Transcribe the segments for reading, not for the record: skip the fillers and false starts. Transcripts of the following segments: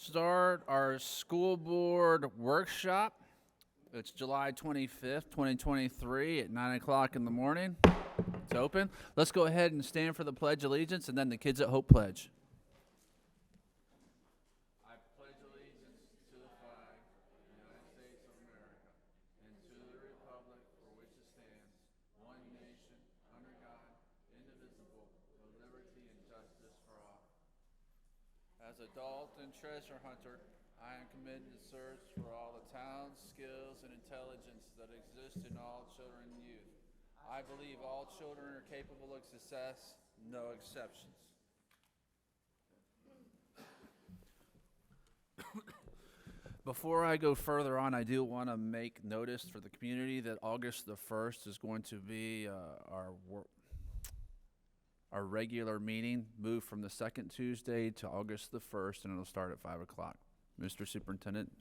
start our school board workshop. It's July 25th, 2023 at 9 o'clock in the morning. It's open. Let's go ahead and stand for the Pledge of Allegiance and then the Kids at Hope pledge. I pledge allegiance to the flag of the United States of America and to the republic for which it stands, one nation, under God, indivisible, with liberty and justice for all. As a Dalton treasure hunter, I am committed to search for all the talents, skills, and intelligence that exist in all children and youth. I believe all children are capable of success, no exceptions. Before I go further on, I do want to make notice for the community that August the 1st is going to be our regular meeting, moved from the second Tuesday to August the 1st, and it'll start at 5 o'clock. Mr. Superintendent.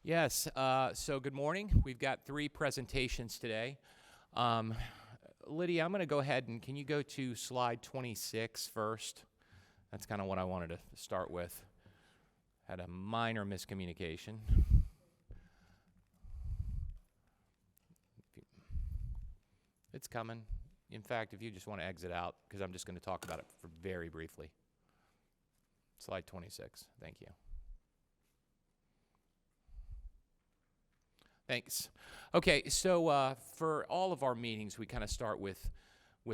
Yes, so good morning. We've got 3 presentations today. Lydia, I'm going to go ahead and can you go to slide 26 first? That's kind of what I wanted to start with. Had a minor miscommunication. It's coming. In fact, if you just want to exit out, because I'm just going to talk about it very briefly. Slide 26. Thank you. Thanks. Okay, so for all of our meetings, we kind of start with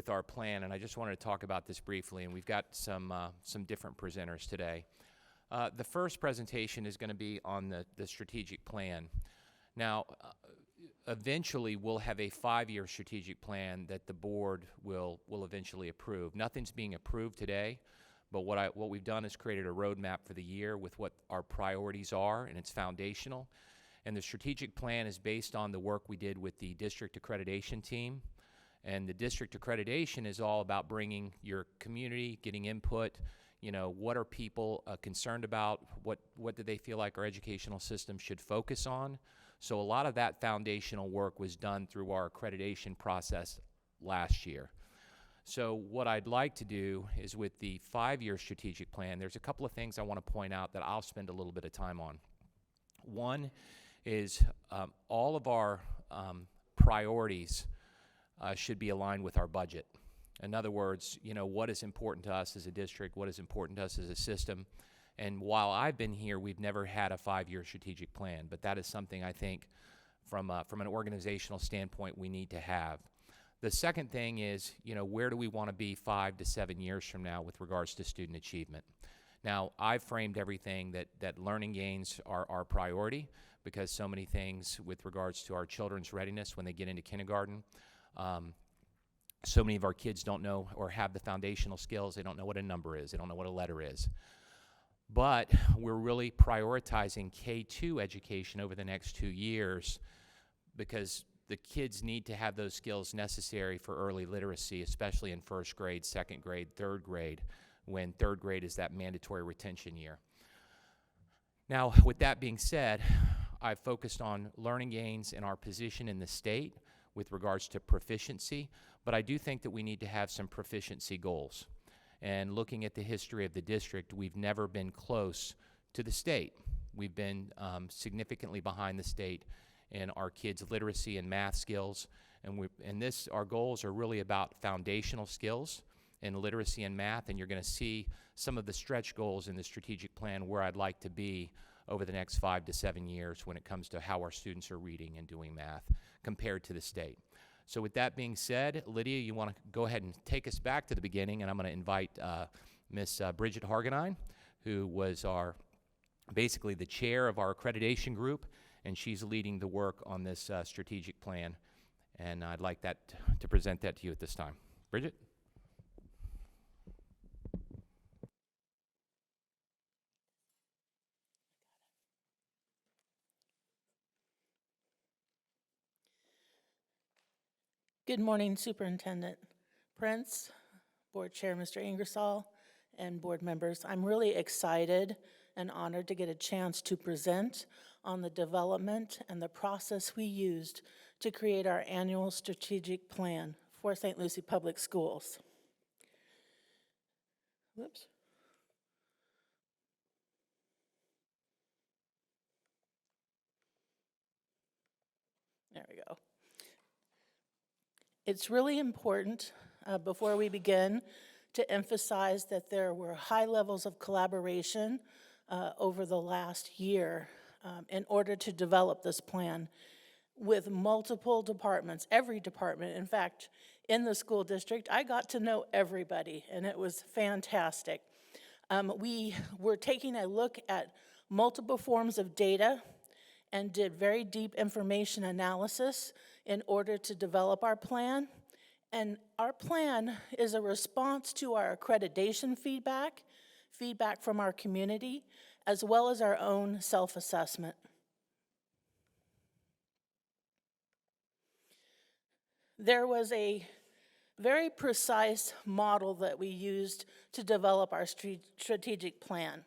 our plan, and I just wanted to talk about this briefly, and we've got some different presenters today. The first presentation is going to be on the strategic plan. Now, eventually, we'll have a 5-year strategic plan that the board will eventually approve. Nothing's being approved today, but what we've done is created a roadmap for the year with what our priorities are, and it's foundational. And the strategic plan is based on the work we did with the district accreditation team. And the district accreditation is all about bringing your community, getting input, what are people concerned about, what do they feel like our educational system should focus on. So a lot of that foundational work was done through our accreditation process last year. So what I'd like to do is with the 5-year strategic plan, there's a couple of things I want to point out that I'll spend a little bit of time on. One is all of our priorities should be aligned with our budget. In other words, what is important to us as a district, what is important to us as a system. And while I've been here, we've never had a 5-year strategic plan, but that is something I think from an organizational standpoint we need to have. The second thing is, where do we want to be 5 to 7 years from now with regards to student achievement? Now, I've framed everything that learning gains are our priority because so many things with regards to our children's readiness when they get into kindergarten. So many of our kids don't know or have the foundational skills. They don't know what a number is. They don't know what a letter is. But we're really prioritizing K-2 education over the next 2 years because the kids need to have those skills necessary for early literacy, especially in 1st grade, 2nd grade, 3rd grade, when 3rd grade is that mandatory retention year. Now, with that being said, I've focused on learning gains in our position in the state with regards to proficiency, but I do think that we need to have some proficiency goals. And looking at the history of the district, we've never been close to the state. We've been significantly behind the state in our kids' literacy and math skills, and our goals are really about foundational skills in literacy and math, and you're going to see some of the stretch goals in the strategic plan where I'd like to be over the next 5 to 7 years when it comes to how our students are reading and doing math compared to the state. So with that being said, Lydia, you want to go ahead and take us back to the beginning, and I'm going to invite Miss Bridget Hargenine, who was basically the chair of our accreditation group, and she's leading the work on this strategic plan, and I'd like to present that to you at this time. Bridget? Good morning, Superintendent Prince, Board Chair Mr. Ingersoll, and board members. I'm really excited and honored to get a chance to present on the development and the process we used to create our annual strategic plan for St. Lucie Public Schools. Whoops. There we go. It's really important, before we begin, to emphasize that there were high levels of collaboration over the last year in order to develop this plan with multiple departments, every department. In fact, in the school district, I got to know everybody, and it was fantastic. We were taking a look at multiple forms of data and did very deep information analysis in order to develop our plan. And our plan is a response to our accreditation feedback, feedback from our community, as well as our own self-assessment. There was a very precise model that we used to develop our strategic plan.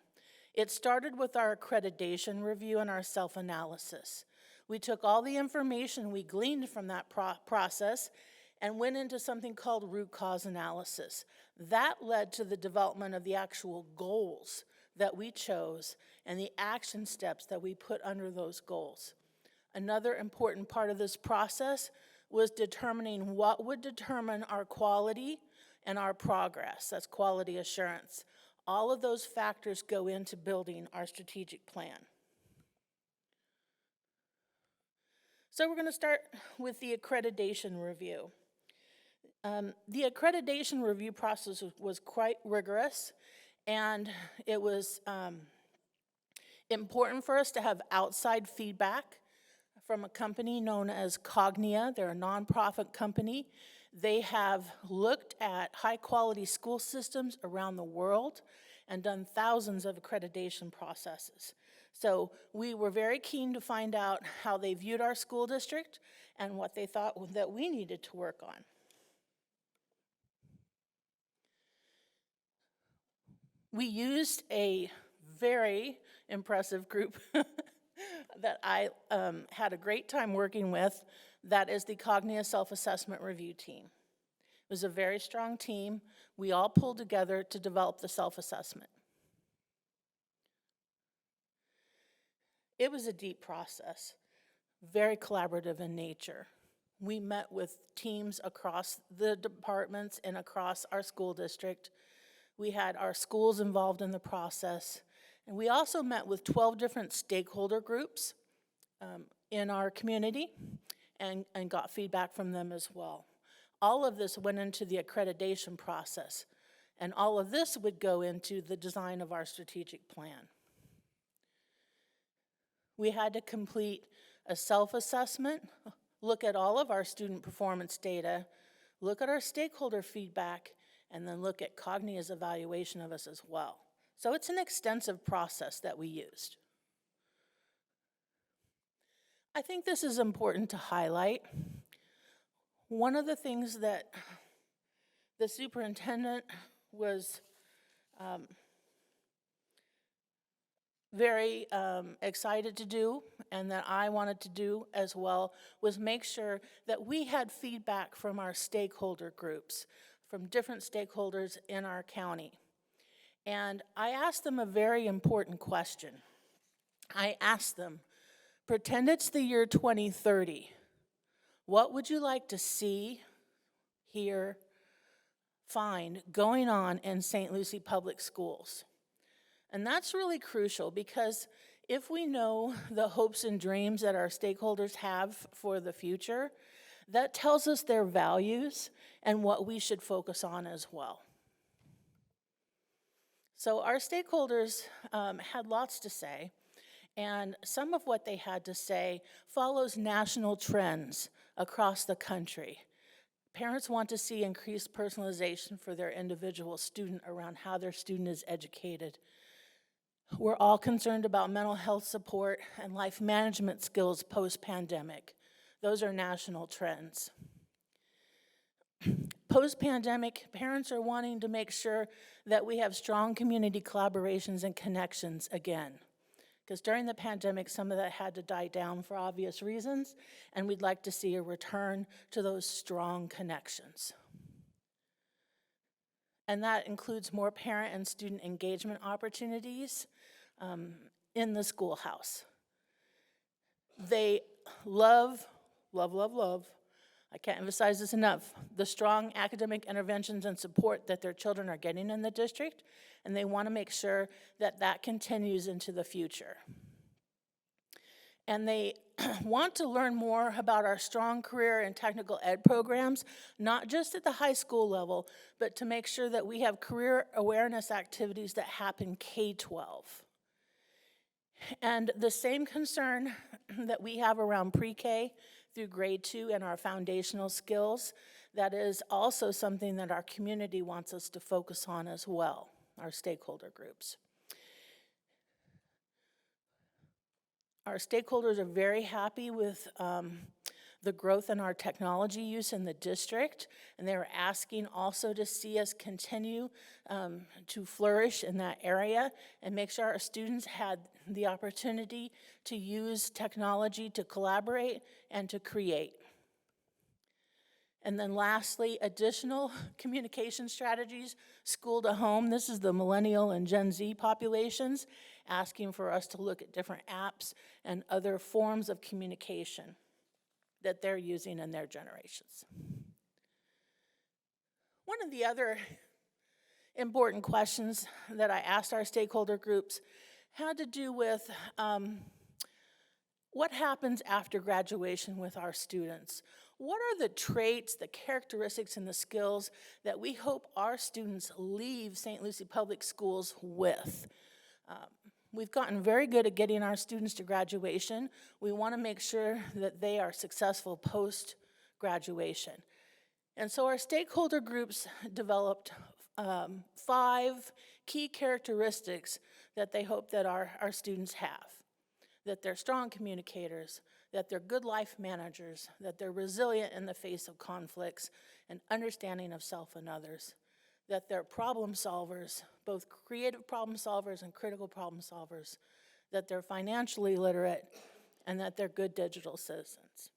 It started with our accreditation review and our self-analysis. We took all the information we gleaned from that process and went into something called root cause analysis. That led to the development of the actual goals that we chose and the action steps that we put under those goals. Another important part of this process was determining what would determine our quality and our progress. That's quality assurance. All of those factors go into building our strategic plan. So we're going to start with the accreditation review. The accreditation review process was quite rigorous, and it was important for us to have outside feedback from a company known as Cognia. They're a nonprofit company. They have looked at high-quality school systems around the world and done thousands of accreditation processes. So we were very keen to find out how they viewed our school district and what they thought that we needed to work on. We used a very impressive group that I had a great time working with. That is the Cognia Self-Assessment Review Team. It was a very strong team. We all pulled together to develop the self-assessment. It was a deep process, very collaborative in nature. We met with teams across the departments and across our school district. We had our schools involved in the process. And we also met with 12 different stakeholder groups in our community and got feedback from them as well. All of this went into the accreditation process, and all of this would go into the design of our strategic plan. We had to complete a self-assessment, look at all of our student performance data, look at our stakeholder feedback, and then look at Cognia's evaluation of us as well. So it's an extensive process that we used. I think this is important to highlight. One of the things that the superintendent was very excited to do, and that I wanted to do as well, was make sure that we had feedback from our stakeholder groups, from different stakeholders in our county. And I asked them a very important question. I asked them, pretend it's the year 2030. What would you like to see, hear, find going on in St. Lucie Public Schools? And that's really crucial, because if we know the hopes and dreams that our stakeholders have for the future, that tells us their values and what we should focus on as well. So our stakeholders had lots to say, and some of what they had to say follows national trends across the country. Parents want to see increased personalization for their individual student around how their student is educated. We're all concerned about mental health support and life management skills post-pandemic. Those are national trends. Post-pandemic, parents are wanting to make sure that we have strong community collaborations and connections again. Because during the pandemic, some of that had to die down for obvious reasons, and we'd like to see a return to those strong connections. and that includes more parent and student engagement opportunities in the schoolhouse. They love, I can't emphasize this enough, the strong academic interventions and support that their children are getting in the district, and they want to make sure that that continues into the future. And they want to learn more about our strong career and technical ed programs, not just at the high school level, but to make sure that we have career awareness activities that happen K-12. And the same concern that we have around pre-K through grade 2 and our foundational skills, that is also something that our community wants us to focus on as well, our stakeholder groups. Our stakeholders are very happy with the growth in our technology use in the district, and they're asking also to see us continue to flourish in that area and make sure our students had the opportunity to use technology to collaborate and to create. And then lastly, additional communication strategies, school to home. This is the millennial and Gen Z populations, asking for us to look at different apps and other forms of communication that they're using in their generations. One of the other important questions that I asked our stakeholder groups had to do with what happens after graduation with our students. What are the traits, the characteristics, and the skills that we hope our students leave St. Lucie Public Schools with? We've gotten very good at getting our students to graduation. We want to make sure that they are successful post-graduation. And so our stakeholder groups developed 5 key characteristics that they hope that our students have. That they're strong communicators, that they're good life managers, that they're resilient in the face of conflicts and understanding of self and others, that they're problem solvers, both creative problem solvers and critical problem solvers, that they're financially literate, and that they're good digital citizens.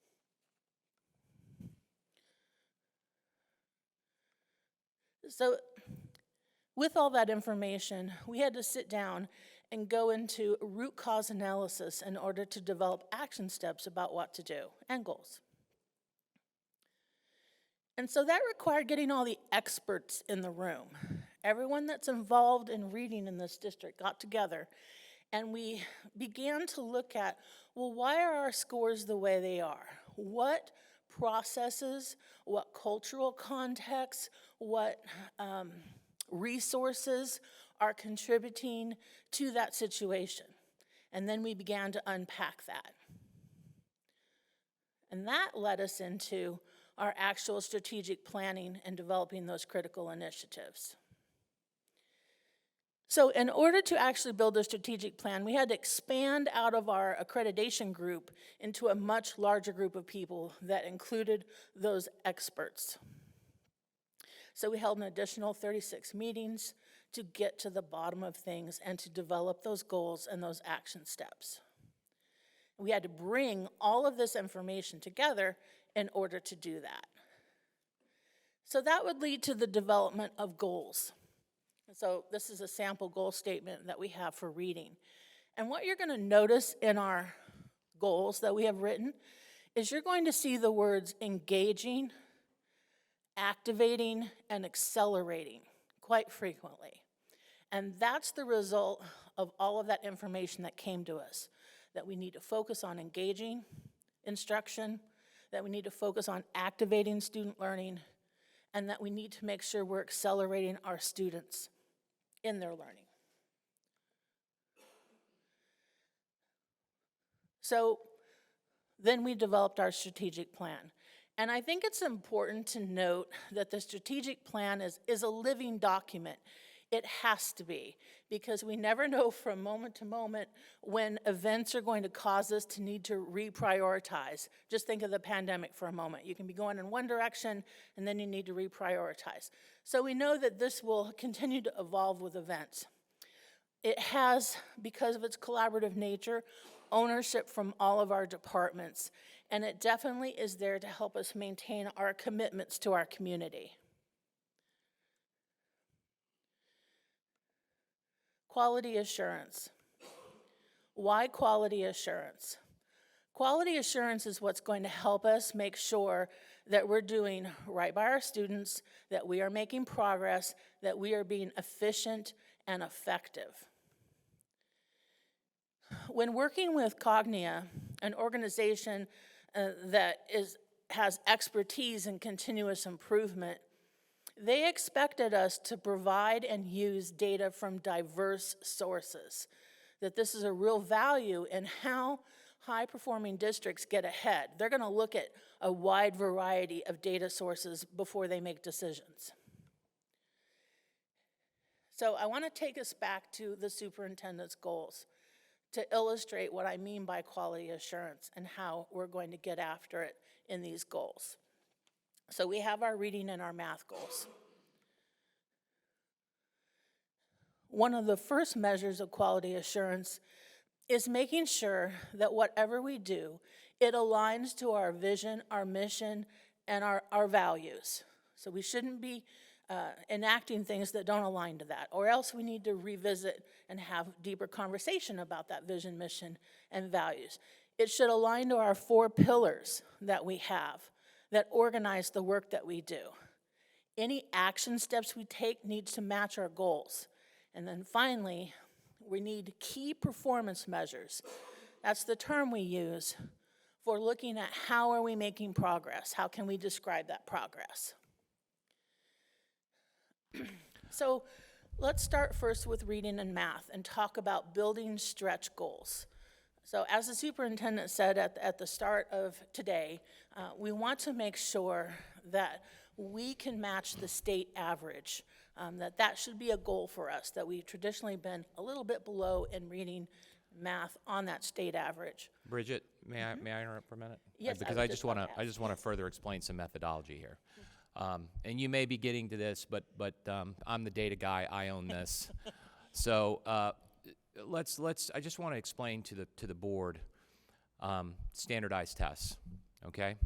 So with all that information, we had to sit down and go into root cause analysis in order to develop action steps about what to do and goals. And so that required getting all the experts in the room. Everyone that's involved in reading in this district got together, and we began to look at, well, why are our scores the way they are? What processes, what cultural contexts, what resources are contributing to that situation? And then we began to unpack that. And that led us into our actual strategic planning and developing those critical initiatives. So in order to actually build a strategic plan, we had to expand out of our accreditation group into a much larger group of people that included those experts. So we held an additional 36 meetings to get to the bottom of things and to develop those goals and those action steps. We had to bring all of this information together in order to do that. So that would lead to the development of goals. So this is a sample goal statement that we have for reading. And what you're going to notice in our goals that we have written is you're going to see the words engaging, activating, and accelerating quite frequently. And that's the result of all of that information that came to us, that we need to focus on engaging instruction, that we need to focus on activating student learning, and that we need to make sure we're accelerating our students in their learning. So then we developed our strategic plan. And I think it's important to note that the strategic plan is a living document. It has to be, because we never know from moment to moment when events are going to cause us to need to reprioritize. Just think of the pandemic for a moment. You can be going in one direction, and then you need to reprioritize. So we know that this will continue to evolve with events. It has, because of its collaborative nature, ownership from all of our departments, and it definitely is there to help us maintain our commitments to our community. Quality assurance. Why quality assurance? Quality assurance is what's going to help us make sure that we're doing right by our students, that we are making progress, that we are being efficient and effective. When working with Cognia, an organization that has expertise in continuous improvement, they expected us to provide and use data from diverse sources, that this is a real value in how high-performing districts get ahead. They're going to look at a wide variety of data sources before they make decisions. So I want to take us back to the superintendent's goals to illustrate what I mean by quality assurance and how we're going to get after it in these goals. So we have our reading and our math goals. One of the first measures of quality assurance is making sure that whatever we do, it aligns to our vision, our mission, and our values. So we shouldn't be enacting things that don't align to that, or else we need to revisit and have deeper conversation about that vision, mission, and values. It should align to our 4 pillars that we have that organize the work that we do. Any action steps we take needs to match our goals. And then finally, we need key performance measures. That's the term we use for looking at how are we making progress? How can we describe that progress? So let's start first with reading and math and talk about building stretch goals. So as the superintendent said at the start of today, we want to make sure that we can match the state average, that should be a goal for us, that we've traditionally been a little bit below in reading math on that state average. Bridget, may I interrupt for a minute? Yes, Because I just want to further explain some methodology here. And you may be getting to this, but I'm the data guy. I own this. So I just want to explain to the board standardized tests. Okay,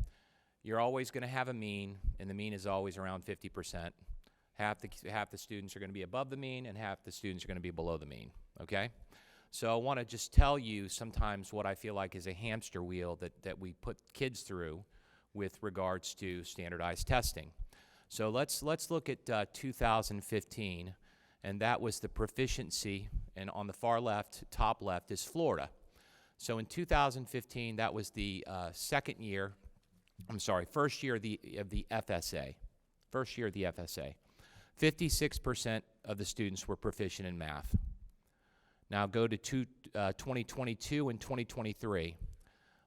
you're always going to have a mean, and the mean is always around 50%. Half the students are going to be above the mean, and half the students are going to be below the mean. Okay, so I want to just tell you sometimes what I feel like is a hamster wheel that we put kids through with regards to standardized testing. So let's look at 2015, and that was the proficiency, and on the far left, top left, is Florida. So in 2015, that was the first year of the FSA. First year of the FSA. 56% of the students were proficient in math. Now go to 2022 and 2023.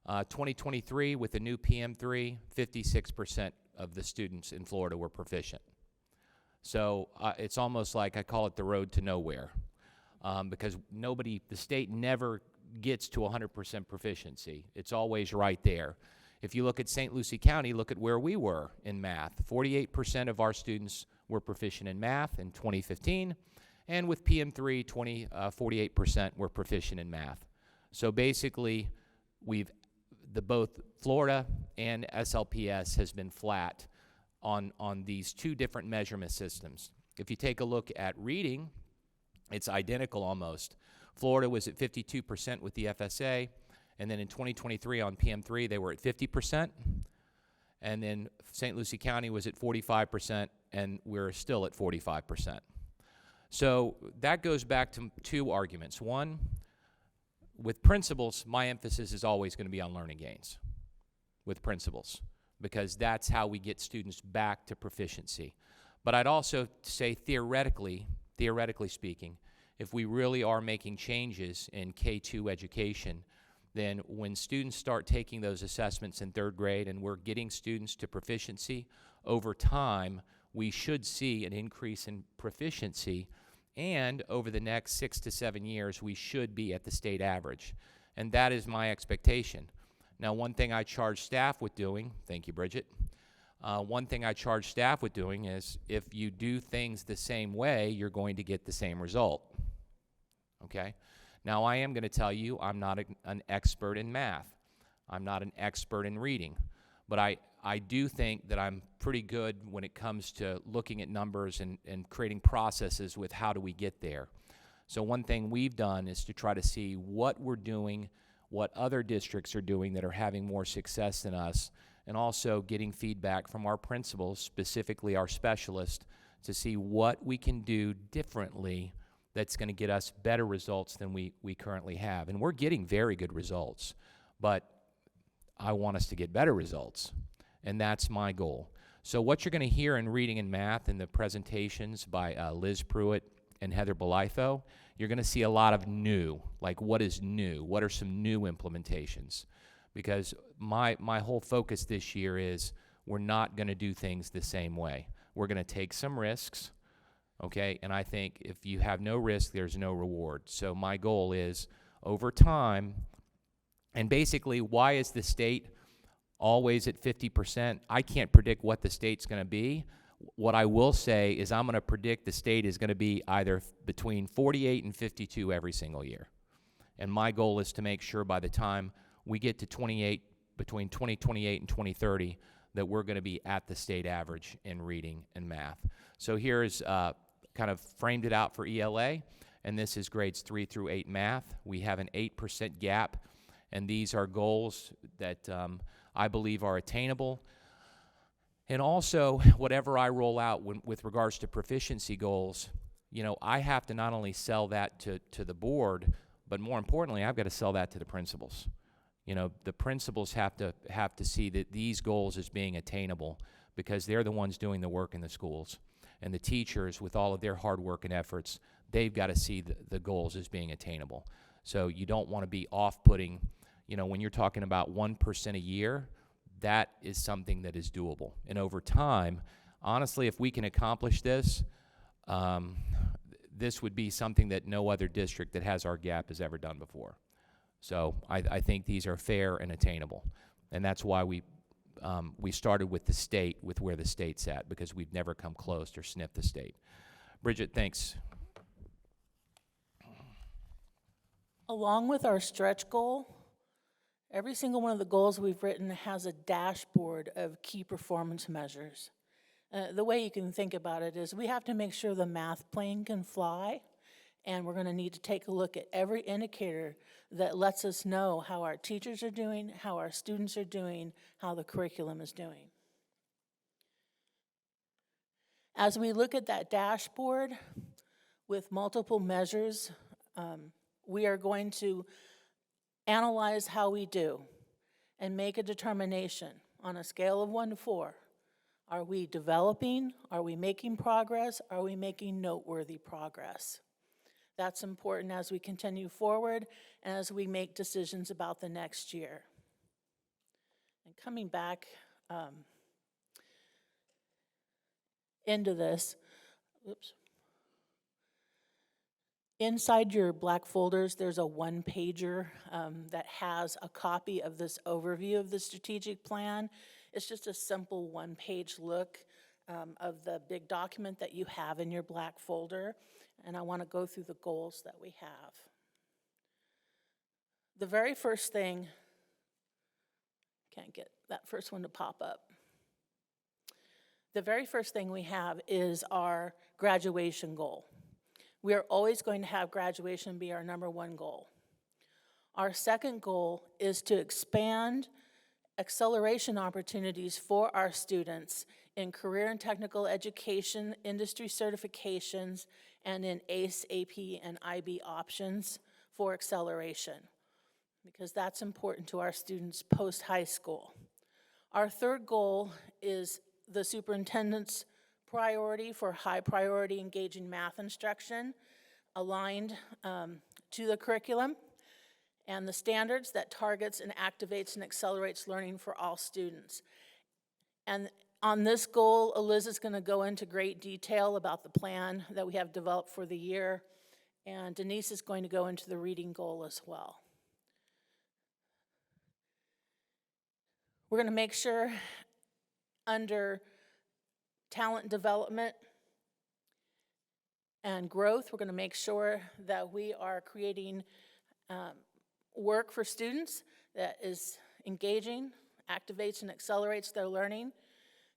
2023, with the new PM3, 56% of the students in Florida were proficient. So it's almost like I call it the road to nowhere, because the state never gets to 100% proficiency. It's always right there. If you look at St. Lucie County, look at where we were in math. 48% of our students were proficient in math in 2015, and with PM3, 48% were proficient in math. So basically, both Florida and SLPS has been flat on these 2 different measurement systems. If you take a look at reading, it's identical almost. Florida was at 52% with the FSA, and then in 2023 on PM3 they were at 50%, and then St. Lucie County was at 45%, and we're still at 45%. So that goes back to 2 arguments. One, with principles, my emphasis is always going to be on learning gains with principles, because that's how we get students back to proficiency. But I'd also say theoretically speaking, if we really are making changes in K-2 education, then when students start taking those assessments in 3rd grade and we're getting students to proficiency, over time we should see an increase in proficiency, and over the next 6 to 7 years we should be at the state average. And that is my expectation. Now, one thing I charge staff with doing, thank you, Bridget, one thing I charge staff with doing is if you do things the same way, you're going to get the same result. Okay? Now, I am going to tell you I'm not an expert in math. I'm not an expert in reading. But I do think that I'm pretty good when it comes to looking at numbers and creating processes with how do we get there. So one thing we've done is to try to see what we're doing, what other districts are doing that are having more success than us, and also getting feedback from our principals, specifically our specialists, to see what we can do differently that's going to get us better results than we currently have. And we're getting very good results, but I want us to get better results, and that's my goal. So what you're going to hear in reading and math in the presentations by Liz Pruitt and Heather Belitho, you're going to see a lot of new, like what is new? What are some new implementations? Because my whole focus this year is we're not going to do things the same way. We're going to take some risks, okay? And I think if you have no risk, there's no reward. So my goal is over time, and basically why is the state always at 50%? I can't predict what the state's going to be. What I will say is I'm going to predict the state is going to be either between 48 and 52 every single year. And my goal is to make sure by the time we get to 28, between 2028 and 2030, that we're going to be at the state average in reading and math. So here's kind of framed it out for ELA, and this is grades 3 through 8 math. We have an 8% gap, and these are goals that I believe are attainable. And also, whatever I roll out with regards to proficiency goals, you know, I have to not only sell that to the board, but more importantly, I've got to sell that to the principals. You know, the principals have to see that these goals as being attainable, because they're the ones doing the work in the schools. And the teachers, with all of their hard work and efforts, they've got to see the goals as being attainable. So you don't want to be off-putting. You know, when you're talking about 1% a year, that is something that is doable. And over time, honestly, if we can accomplish this, this would be something that no other district that has our gap has ever done before. So I think these are fair and attainable. And that's why we started with the state, with where the state's at, because we've never come close or sniffed the state. Bridget, thanks. Along with our stretch goal, every single one of the goals we've written has a dashboard of key performance measures. The way you can think about it is we have to make sure the math plane can fly, and we're going to need to take a look at every indicator that lets us know how our teachers are doing, how our students are doing, how the curriculum is doing. As we look at that dashboard with multiple measures, we are going to analyze how we do and make a determination on a scale of 1 to 4. Are we developing? Are we making progress? Are we making noteworthy progress? That's important as we continue forward and as we make decisions about the next year. And coming back into this, oops. Inside your black folders, there's a one-pager that has a copy of this overview of the strategic plan. It's just a simple one-page look of the big document that you have in your black folder, and I want to go through the goals that we have. The very first thing, can't get that first one to pop up. The very first thing we have is our graduation goal. We are always going to have graduation be our #1 goal. Our second goal is to expand acceleration opportunities for our students in career and technical education, industry certifications, and in ACE, AP, and IB options for acceleration, because that's important to our students post-high school. Our third goal is the superintendent's priority for high priority engaging math instruction aligned to the curriculum and the standards that targets and activates and accelerates learning for all students. And on this goal, Eliz is going to go into great detail about the plan that we have developed for the year, and Denise is going to go into the reading goal as well. We're going to make sure under talent development and growth, we're going to make sure that we are creating work for students that is engaging, activates, and accelerates their learning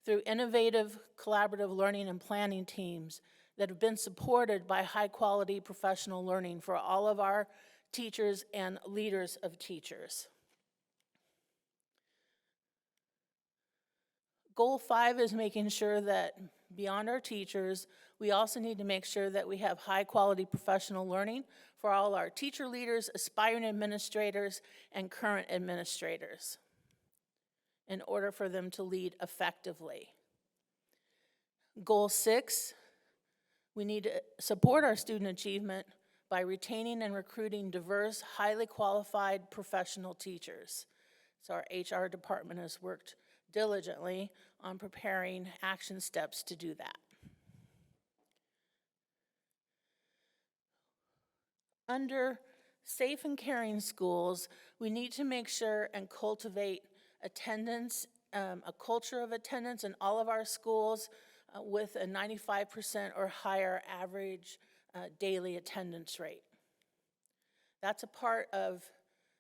through innovative collaborative learning and planning teams that have been supported by high-quality professional learning for all of our teachers and leaders of teachers. Goal 5 is making sure that beyond our teachers, we also need to make sure that we have high-quality professional learning for all our teacher leaders, aspiring administrators, and current administrators in order for them to lead effectively. Goal 6, we need to support our student achievement by retaining and recruiting diverse, highly qualified professional teachers. So our HR department has worked diligently on preparing action steps to do that. Under safe and caring schools, we need to make sure and cultivate attendance, a culture of attendance in all of our schools with a 95% or higher average daily attendance rate. That's a part of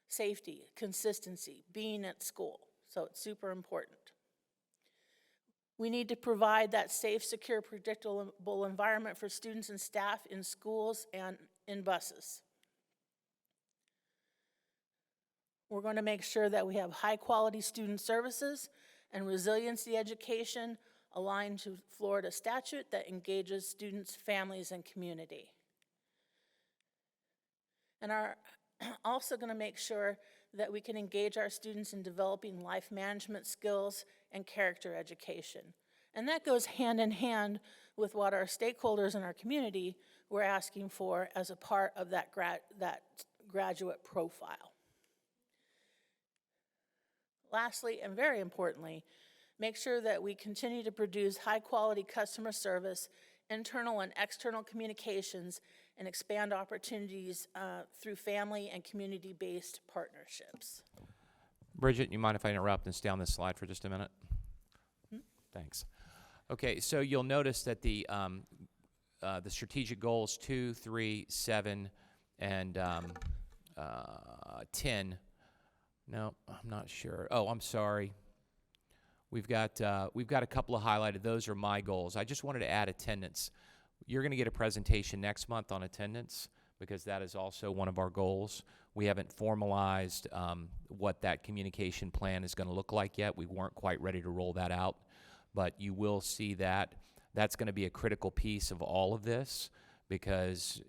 safety, consistency, being at school, so it's super important. We need to provide that safe, secure, predictable environment for students and staff in schools and in buses. We're going to make sure that we have high-quality student services and resiliency education aligned to Florida statute that engages students, families, and community. And are also going to make sure that we can engage our students in developing life management skills and character education. And that goes hand in hand with what our stakeholders in our community were asking for as a part of that graduate profile. Lastly, and very importantly, make sure that we continue to produce high-quality customer service, internal and external communications, and expand opportunities through family and community-based partnerships. Bridget, you mind if I interrupt and stay on this slide for just a minute? Thanks. Okay, so you'll notice that the strategic goals 2, 3, 7, and 10. No, I'm not sure. Oh, I'm sorry. We've got a couple of highlighted. Those are my goals. I just wanted to add attendance. You're going to get a presentation next month on attendance because that is also one of our goals. We haven't formalized what that communication plan is going to look like yet. We weren't quite ready to roll that out, but you will see that. That's going to be a critical piece of all of this because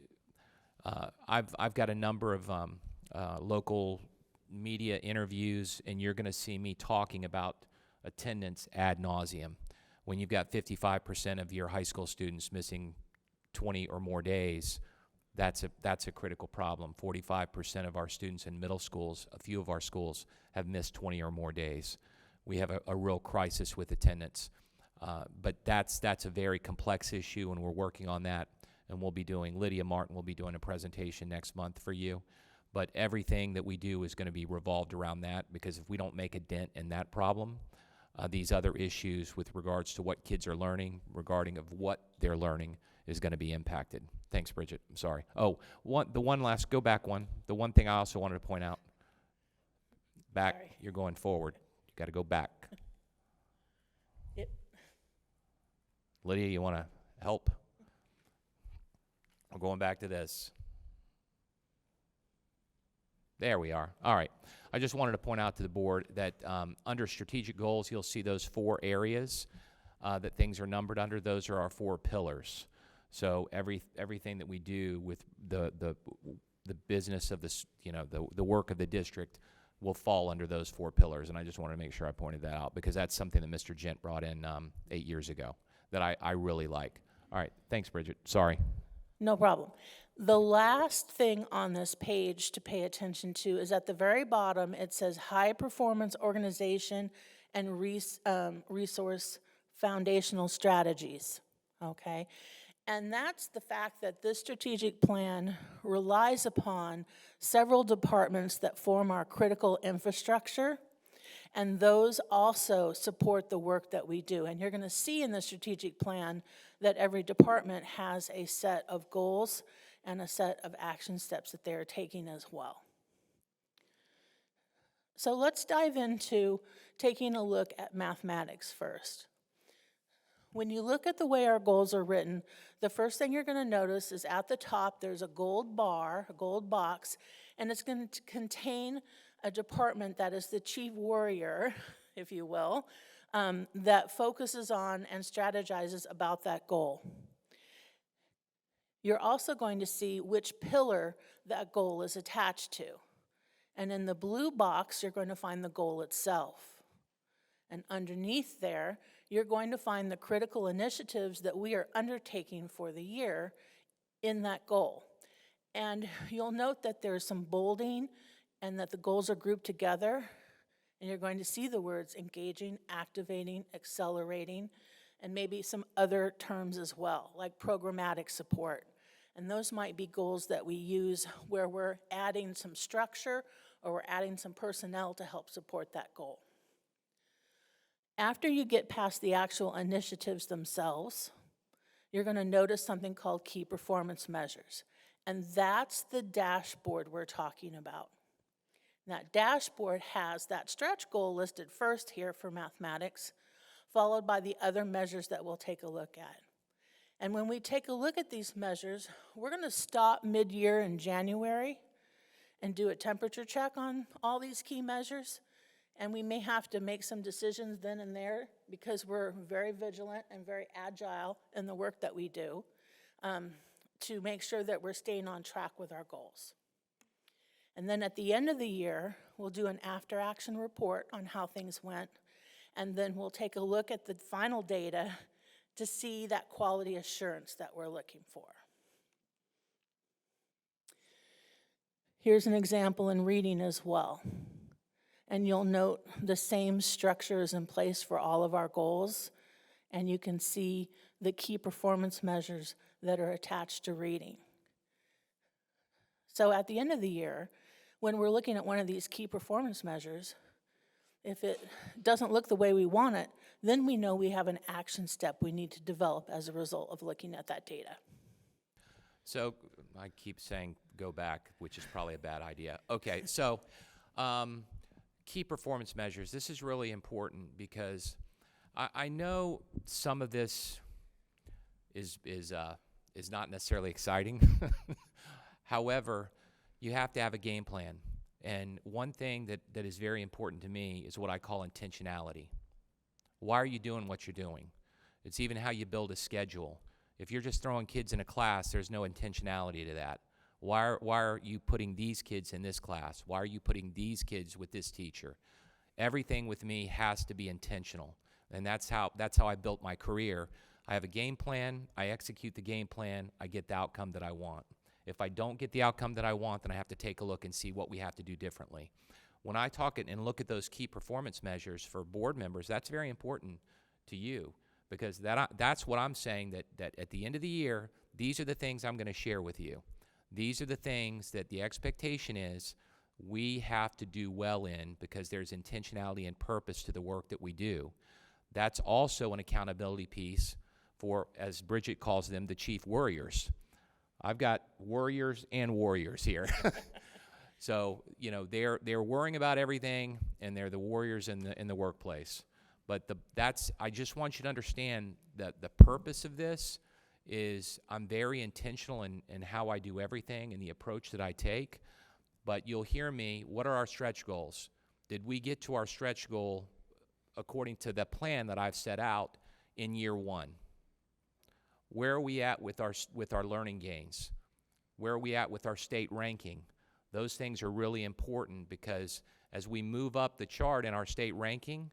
I've got a number of local media interviews, and you're going to see me talking about attendance ad nauseum. When you've got 55% of your high school students missing 20 or more days, that's a critical problem. 45% of our students in middle schools, a few of our schools, have missed 20 or more days. We have a real crisis with attendance. But that's a very complex issue, and we're working on that. And Lydia Martin will be doing a presentation next month for you. But everything that we do is going to be revolved around that, because if we don't make a dent in that problem, these other issues with regards to what kids are learning, regarding of what they're learning, is going to be impacted. Thanks, Bridget. I'm sorry. Oh, the one thing I also wanted to point out. Back, Sorry. You're going forward. You got to go back. Yep. Lydia, you want to help? We're going back to this. There we are. All right. I just wanted to point out to the board that under strategic goals, you'll see those 4 areas that things are numbered under. Those are our 4 pillars. So everything that we do with the business of this, the work of the district will fall under those 4 pillars. And I just wanted to make sure I pointed that out because that's something that Mr. Gent brought in 8 years ago that I really like. All right. Thanks, Bridget. Sorry. No problem. The last thing on this page to pay attention to is at the very bottom. It says high performance organization and resource foundational strategies, okay? And that's the fact that this strategic plan relies upon several departments that form our critical infrastructure, and those also support the work that we do. And you're going to see in the strategic plan that every department has a set of goals and a set of action steps that they're taking as well. So let's dive into taking a look at mathematics first. When you look at the way our goals are written, the first thing you're going to notice is at the top there's a gold bar, a gold box, and it's going to contain a department that is the chief warrior, if you will, that focuses on and strategizes about that goal. You're also going to see which pillar that goal is attached to. And in the blue box, you're going to find the goal itself. And underneath there, you're going to find the critical initiatives that we are undertaking for the year in that goal. And you'll note that there's some bolding and that the goals are grouped together. And you're going to see the words engaging, activating, accelerating, and maybe some other terms as well, like programmatic support. And those might be goals that we use where we're adding some structure or we're adding some personnel to help support that goal. After you get past the actual initiatives themselves, you're going to notice something called key performance measures. And that's the dashboard we're talking about. And that dashboard has that stretch goal listed first here for mathematics, followed by the other measures that we'll take a look at. And when we take a look at these measures, we're going to stop mid-year in January and do a temperature check on all these key measures. And we may have to make some decisions then and there because we're very vigilant and very agile in the work that we do to make sure that we're staying on track with our goals. And then at the end of the year, we'll do an after-action report on how things went. And then we'll take a look at the final data to see that quality assurance that we're looking for. Here's an example in reading as well. And you'll note the same structure is in place for all of our goals. And you can see the key performance measures that are attached to reading. So at the end of the year, when we're looking at one of these key performance measures, if it doesn't look the way we want it, then we know we have an action step we need to develop as a result of looking at that data. So I keep saying go back, which is probably a bad idea. Okay, so key performance measures. This is really important because I know some of this is not necessarily exciting. However, you have to have a game plan. And one thing that is very important to me is what I call intentionality. Why are you doing what you're doing? It's even how you build a schedule. If you're just throwing kids in a class, there's no intentionality to that. Why are you putting these kids in this class? Why are you putting these kids with this teacher? Everything with me has to be intentional. And that's how I built my career. I have a game plan, I execute the game plan, I get the outcome that I want. If I don't get the outcome that I want, then I have to take a look and see what we have to do differently. When I talk and look at those key performance measures for board members, that's very important to you because that's what I'm saying, that at the end of the year, these are the things I'm going to share with you. These are the things that the expectation is we have to do well in because there's intentionality and purpose to the work that we do. That's also an accountability piece for, as Bridget calls them, the chief worriers. I've got worriers and warriors here. So, you know, they're worrying about everything, and they're the warriors in the workplace. But I just want you to understand that the purpose of this is I'm very intentional in how I do everything and the approach that I take. But you'll hear me, what are our stretch goals? Did we get to our stretch goal according to the plan that I've set out in year one? Where are we at with our learning gains? Where are we at with our state ranking? Those things are really important because as we move up the chart in our state ranking,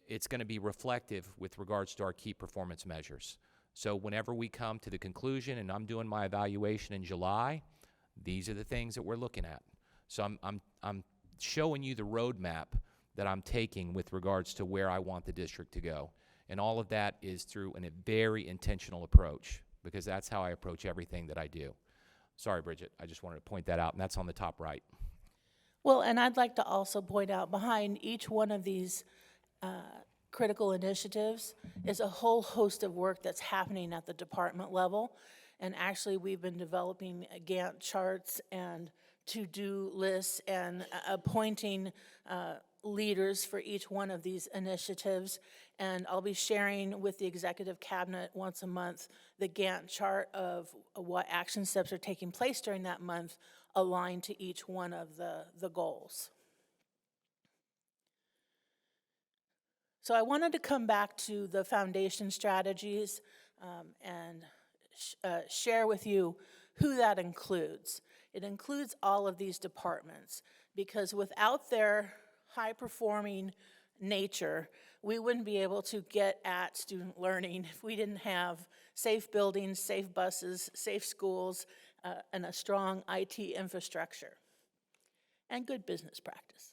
it's going to be reflective with regards to our key performance measures. So whenever we come to the conclusion and I'm doing my evaluation in July, these are the things that we're looking at. So I'm showing you the roadmap that I'm taking with regards to where I want the district to go. And all of that is through a very intentional approach because that's how I approach everything that I do. Sorry, Bridget, I just wanted to point that out, and that's on the top right. Well, and I'd like to also point out behind each one of these critical initiatives is a whole host of work that's happening at the department level. And actually, we've been developing Gantt charts and to-do lists and appointing leaders for each one of these initiatives, and I'll be sharing with the executive cabinet once a month the Gantt chart of what action steps are taking place during that month aligned to each one of the goals. So I wanted to come back to the foundation strategies and share with you who that includes. It includes all of these departments, because without their high-performing nature, we wouldn't be able to get at student learning if we didn't have safe buildings, safe buses, safe schools, and a strong IT infrastructure, and good business practice.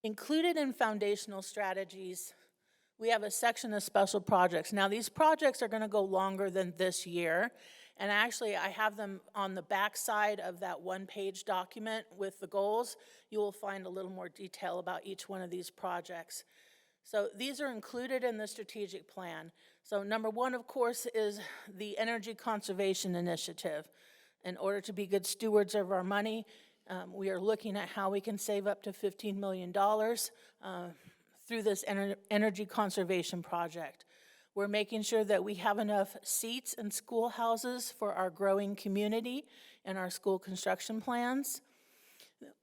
Included in foundational strategies, we have a section of special projects. Now, these projects are going to go longer than this year, and actually I have them on the back side of that one-page document with the goals. You will find a little more detail about each one of these projects. So these are included in the strategic plan. So number one, of course, is the Energy Conservation Initiative. In order to be good stewards of our money, we are looking at how we can save up to $15 million through this energy conservation project. We're making sure that we have enough seats in schoolhouses for our growing community and our school construction plans.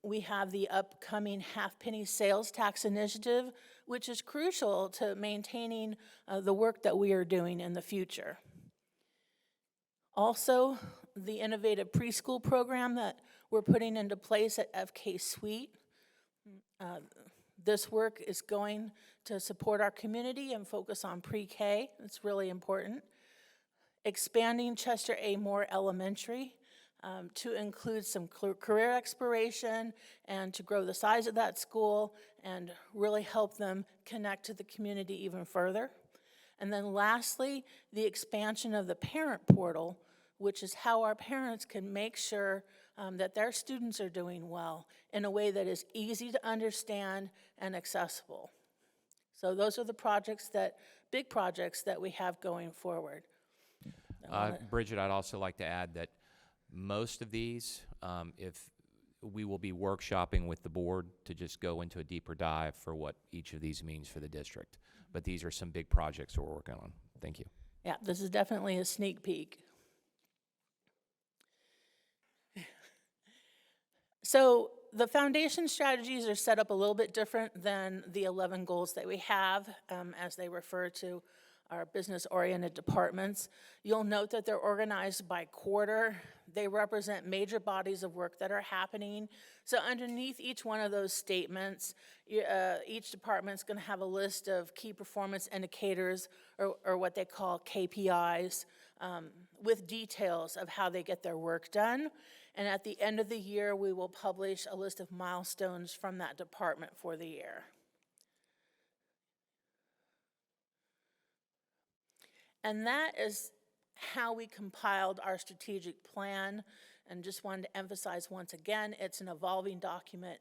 We have the upcoming half-penny sales tax initiative, which is crucial to maintaining the work that we are doing in the future. Also, the innovative preschool program that we're putting into place at FK Suite. This work is going to support our community and focus on pre-K. It's really important. Expanding Chester A. Moore Elementary to include some career exploration and to grow the size of that school and really help them connect to the community even further. And then lastly, the expansion of the parent portal, which is how our parents can make sure that their students are doing well in a way that is easy to understand and accessible. So those are the projects big projects that we have going forward. Bridget, I'd also like to add that most of these, if we will be workshopping with the board to just go into a deeper dive for what each of these means for the district. But these are some big projects we're working on. Thank you. Yeah, this is definitely a sneak peek. So the foundation strategies are set up a little bit different than the 11 goals that we have as they refer to our business-oriented departments. You'll note that they're organized by quarter. They represent major bodies of work that are happening. So underneath each one of those statements, each department's going to have a list of key performance indicators, or what they call KPIs, with details of how they get their work done. And at the end of the year, we will publish a list of milestones from that department for the year. And that is how we compiled our strategic plan. And just wanted to emphasize once again, it's an evolving document.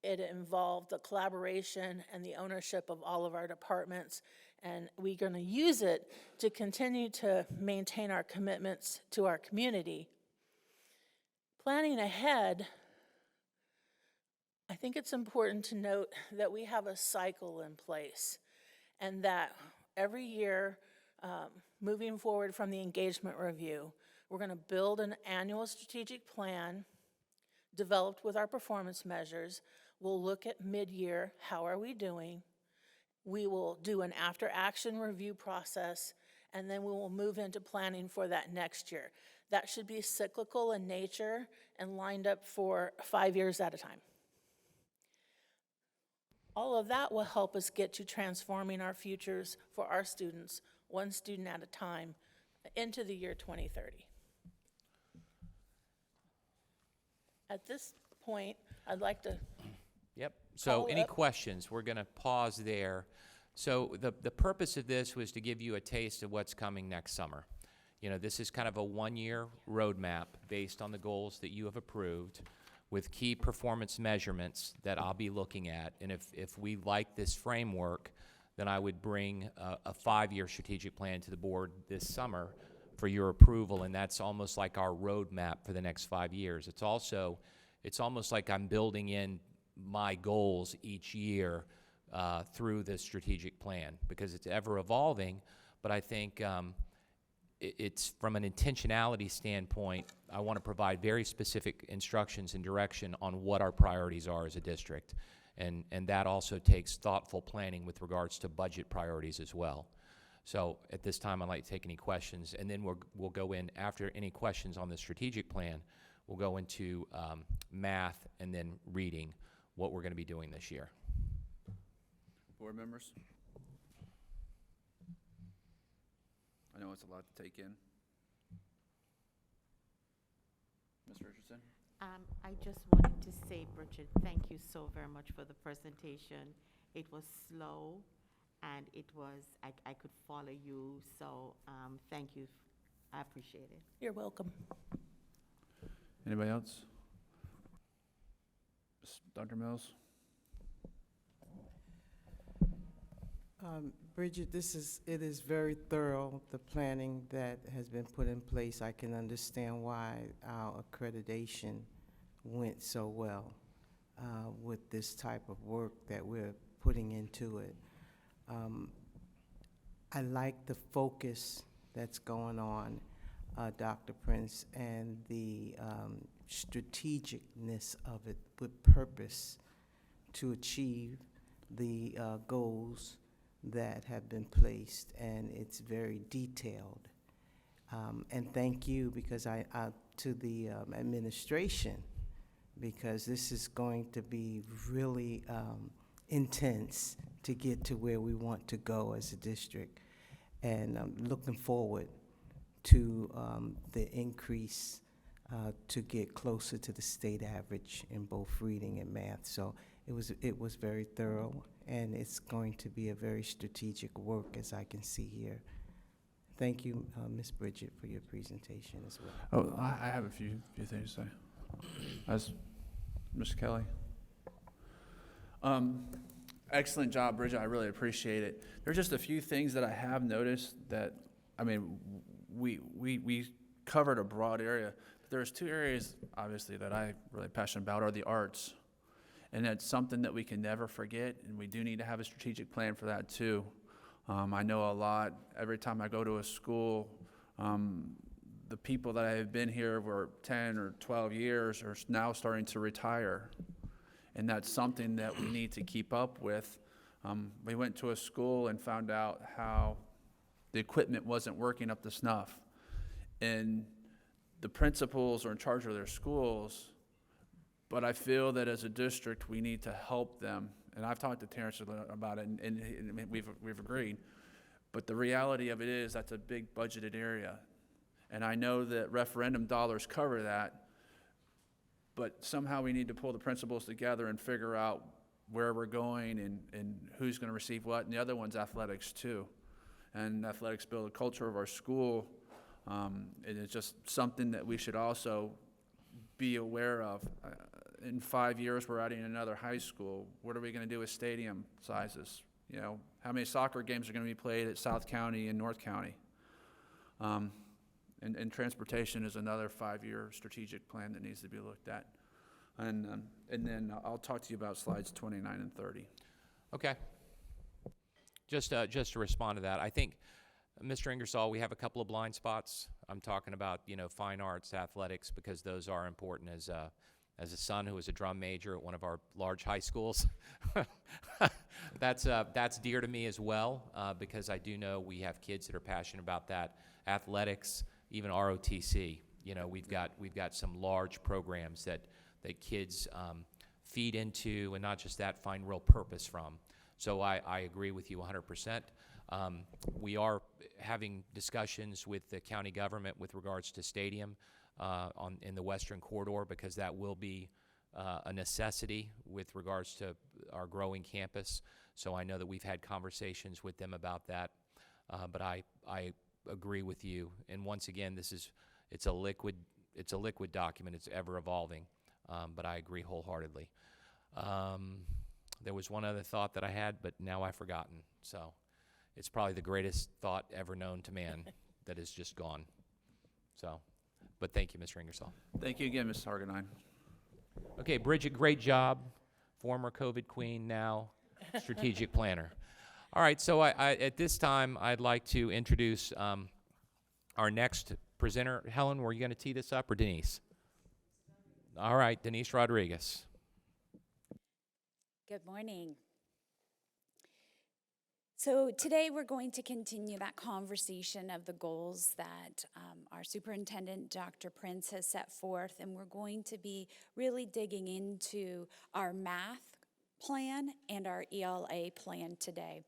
It involved the collaboration and the ownership of all of our departments. And we're going to use it to continue to maintain our commitments to our community. Planning ahead, I think it's important to note that we have a cycle in place, and that every year, moving forward from the engagement review, we're going to build an annual strategic plan developed with our performance measures. We'll look at mid-year, how are we doing? We will do an after-action review process, and then we will move into planning for that next year. That should be cyclical in nature and lined up for 5 years at a time. All of that will help us get to transforming our futures for our students, one student at a time, into the year 2030. At this point, I'd like to Yep. So any questions? We're going to pause there. So the purpose of this was to give you a taste of what's coming next summer. You know, this is kind of a one-year roadmap based on the goals that you have approved with key performance measurements that I'll be looking at. And if we like this framework, then I would bring a 5-year strategic plan to the board this summer for your approval, and that's almost like our roadmap for the next 5 years. It's almost like I'm building in my goals each year through the strategic plan, because it's ever evolving. But I think it's from an intentionality standpoint, I want to provide very specific instructions and direction on what our priorities are as a district. And that also takes thoughtful planning with regards to budget priorities as well. So at this time, I'd like to take any questions, and then we'll go in after any questions on the strategic plan. We'll go into math and then reading, what we're going to be doing this year. Board members? I know it's a lot to take in. Ms. Richardson? I just wanted to say, Bridget, thank you so very much for the presentation. It was slow, and it was, I could follow you, so thank you. I appreciate it. You're welcome. Anybody else? Dr. Mills? Bridget, it is very thorough, the planning that has been put in place. I can understand why our accreditation went so well with this type of work that we're putting into it. I like the focus that's going on, Dr. Prince, and the strategicness of it with purpose to achieve the goals that have been placed, and it's very detailed. And thank you, because to the administration, because this is going to be really intense to get to where we want to go as a district. And I'm looking forward to the increase to get closer to the state average in both reading and math. So it was very thorough, and it's going to be a very strategic work, as I can see here. Thank you, Ms. Bridget, for your presentation as well. Oh, I have a few things to say. As Mr. Kelly. Excellent job, Bridget. I really appreciate it. There's just a few things that I have noticed that, I mean, we covered a broad area, but there's two areas, obviously, that I'm really passionate about are the arts. And that's something that we can never forget, and we do need to have a strategic plan for that too. I know a lot, every time I go to a school, the people that have been here for 10 or 12 years are now starting to retire. And that's something that we need to keep up with. We went to a school and found out how the equipment wasn't working up to snuff. And the principals are in charge of their schools, but I feel that as a district, we need to help them. And I've talked to Terrence about it, and we've agreed. But the reality of it is that's a big budgeted area. And I know that referendum dollars cover that, but somehow we need to pull the principals together and figure out where we're going and who's going to receive what. And the other one's athletics too. And athletics build a culture of our school. And it's just something that we should also be aware of. In 5 years, we're adding another high school. What are we going to do with stadium sizes? You know, how many soccer games are going to be played at South County and North County? And transportation is another 5-year strategic plan that needs to be looked at. And then I'll talk to you about slides 29 and 30. Okay. Just to respond to that, I think, Mr. Ingersoll, we have a couple of blind spots. I'm talking about, fine arts, athletics, because those are important. As a son who was a drum major at one of our large high schools, that's dear to me as well, because I do know we have kids that are passionate about that. Athletics, even ROTC, we've got some large programs that kids feed into, and not just that, find real purpose from. So I agree with you 100%. We are having discussions with the county government with regards to stadium in the Western Corridor, because that will be a necessity with regards to our growing campus. So I know that we've had conversations with them about that, but I agree with you. And once again, it's a liquid document. It's ever evolving, but I agree wholeheartedly. There was one other thought that I had, but now I've forgotten. So it's probably the greatest thought ever known to man that is just gone. So, but thank you, Mr. Ingersoll. Thank you again, Ms. Hargenine. Okay, Bridget, great job. former COVID queen, now strategic planner. All right, so at this time, I'd like to introduce our next presenter. Helen, were you going to tee this up, or Denise? All right, Denise Rodriguez. Good morning. So today we're going to continue that conversation of the goals that our superintendent, Dr. Prince, has set forth, and we're going to be really digging into our math plan and our ELA plan today.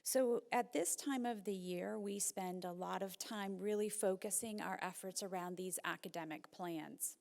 So at this time of the year, we spend a lot of time really focusing our efforts around these academic plans.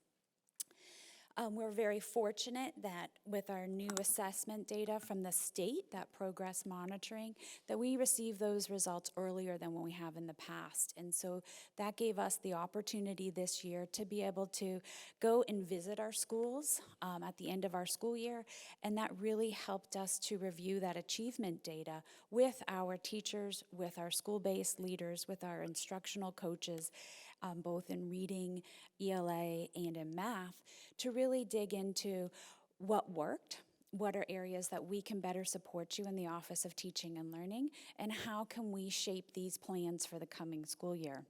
We're very fortunate that with our new assessment data from the state, that progress monitoring, that we receive those results earlier than what we have in the past. And so that gave us the opportunity this year to be able to go and visit our schools at the end of our school year, and that really helped us to review that achievement data with our teachers, with our school-based leaders, with our instructional coaches, both in reading, ELA, and in math, to really dig into what worked, what are areas that we can better support you in the Office of Teaching and Learning, and how can we shape these plans for the coming school year.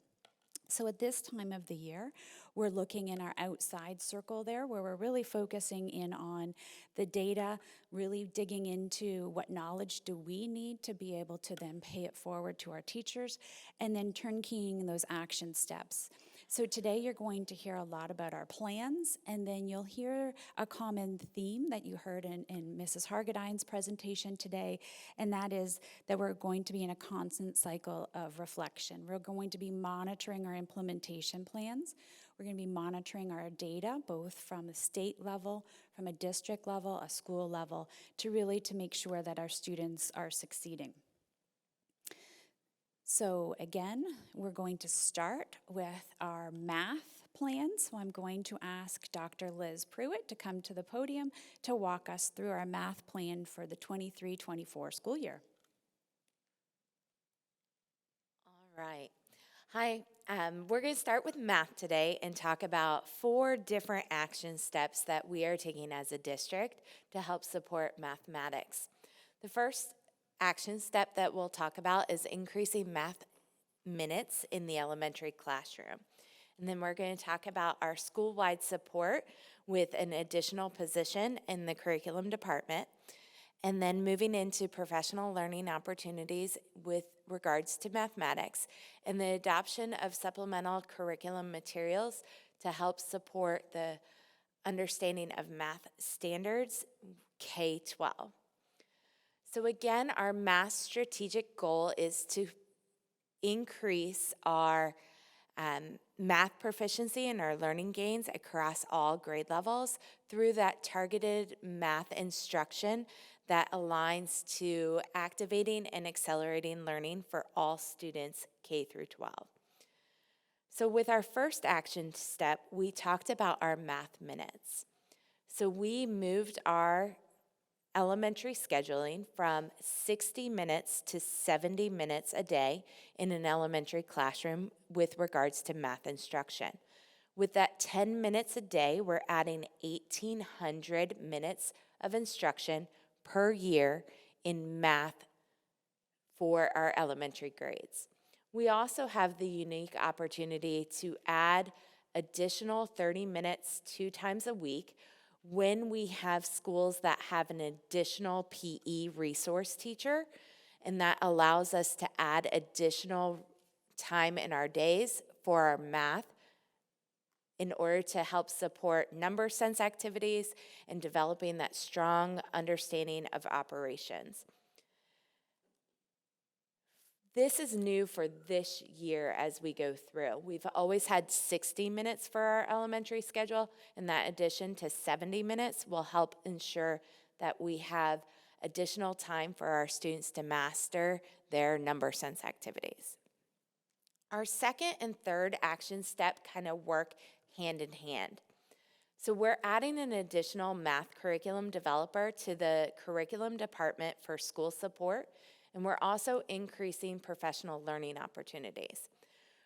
So at this time of the year, we're looking in our outside circle there, where we're really focusing in on the data, really digging into what knowledge do we need to be able to then pay it forward to our teachers, and then turnkeying those action steps. So today you're going to hear a lot about our plans, and then you'll hear a common theme that you heard in Mrs. Hargedine's presentation today, and that is that we're going to be in a constant cycle of reflection. We're going to be monitoring our implementation plans. We're going to be monitoring our data, both from the state level, from a district level, a school level, to make sure that our students are succeeding. So again, we're going to start with our math plans. So I'm going to ask Dr. Liz Pruitt to come to the podium to walk us through our math plan for the 23-24 school year. All right. Hi, we're going to start with math today and talk about 4 different action steps that we are taking as a district to help support mathematics. The first action step that we'll talk about is increasing math minutes in the elementary classroom. And then we're going to talk about our school-wide support with an additional position in the curriculum department. And then moving into professional learning opportunities with regards to mathematics and the adoption of supplemental curriculum materials to help support the understanding of math standards K-12. So again, our math strategic goal is to increase our math proficiency and our learning gains across all grade levels through that targeted math instruction that aligns to activating and accelerating learning for all students K through 12. So with our first action step, we talked about our math minutes. So we moved our elementary scheduling from 60 minutes to 70 minutes a day in an elementary classroom with regards to math instruction. With that 10 minutes a day, we're adding 1,800 minutes of instruction per year in math for our elementary grades. We also have the unique opportunity to add additional 30 minutes 2 times a week when we have schools that have an additional PE resource teacher, and that allows us to add additional time in our days for our math in order to help support number sense activities and developing that strong understanding of operations. This is new for this year as we go through. We've always had 60 minutes for our elementary schedule, and that addition to 70 minutes will help ensure that we have additional time for our students to master their number sense activities. Our second and third action step kind of work hand in hand. So we're adding an additional math curriculum developer to the curriculum department for school support, and we're also increasing professional learning opportunities.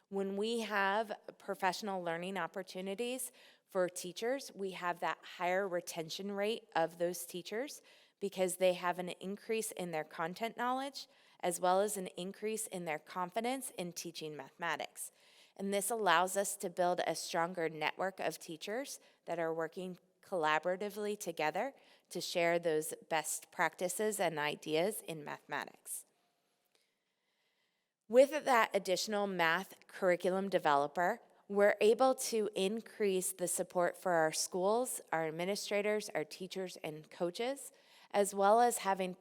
When we have professional learning opportunities For teachers, we have that higher retention rate of those teachers because they have an increase in their content knowledge as well as an increase in their confidence in teaching mathematics. And this allows us to build a stronger network of teachers that are working collaboratively together to share those best practices and ideas in mathematics. With that additional math curriculum developer, we're able to increase the support for our schools, our administrators, our teachers, and coaches, as well as having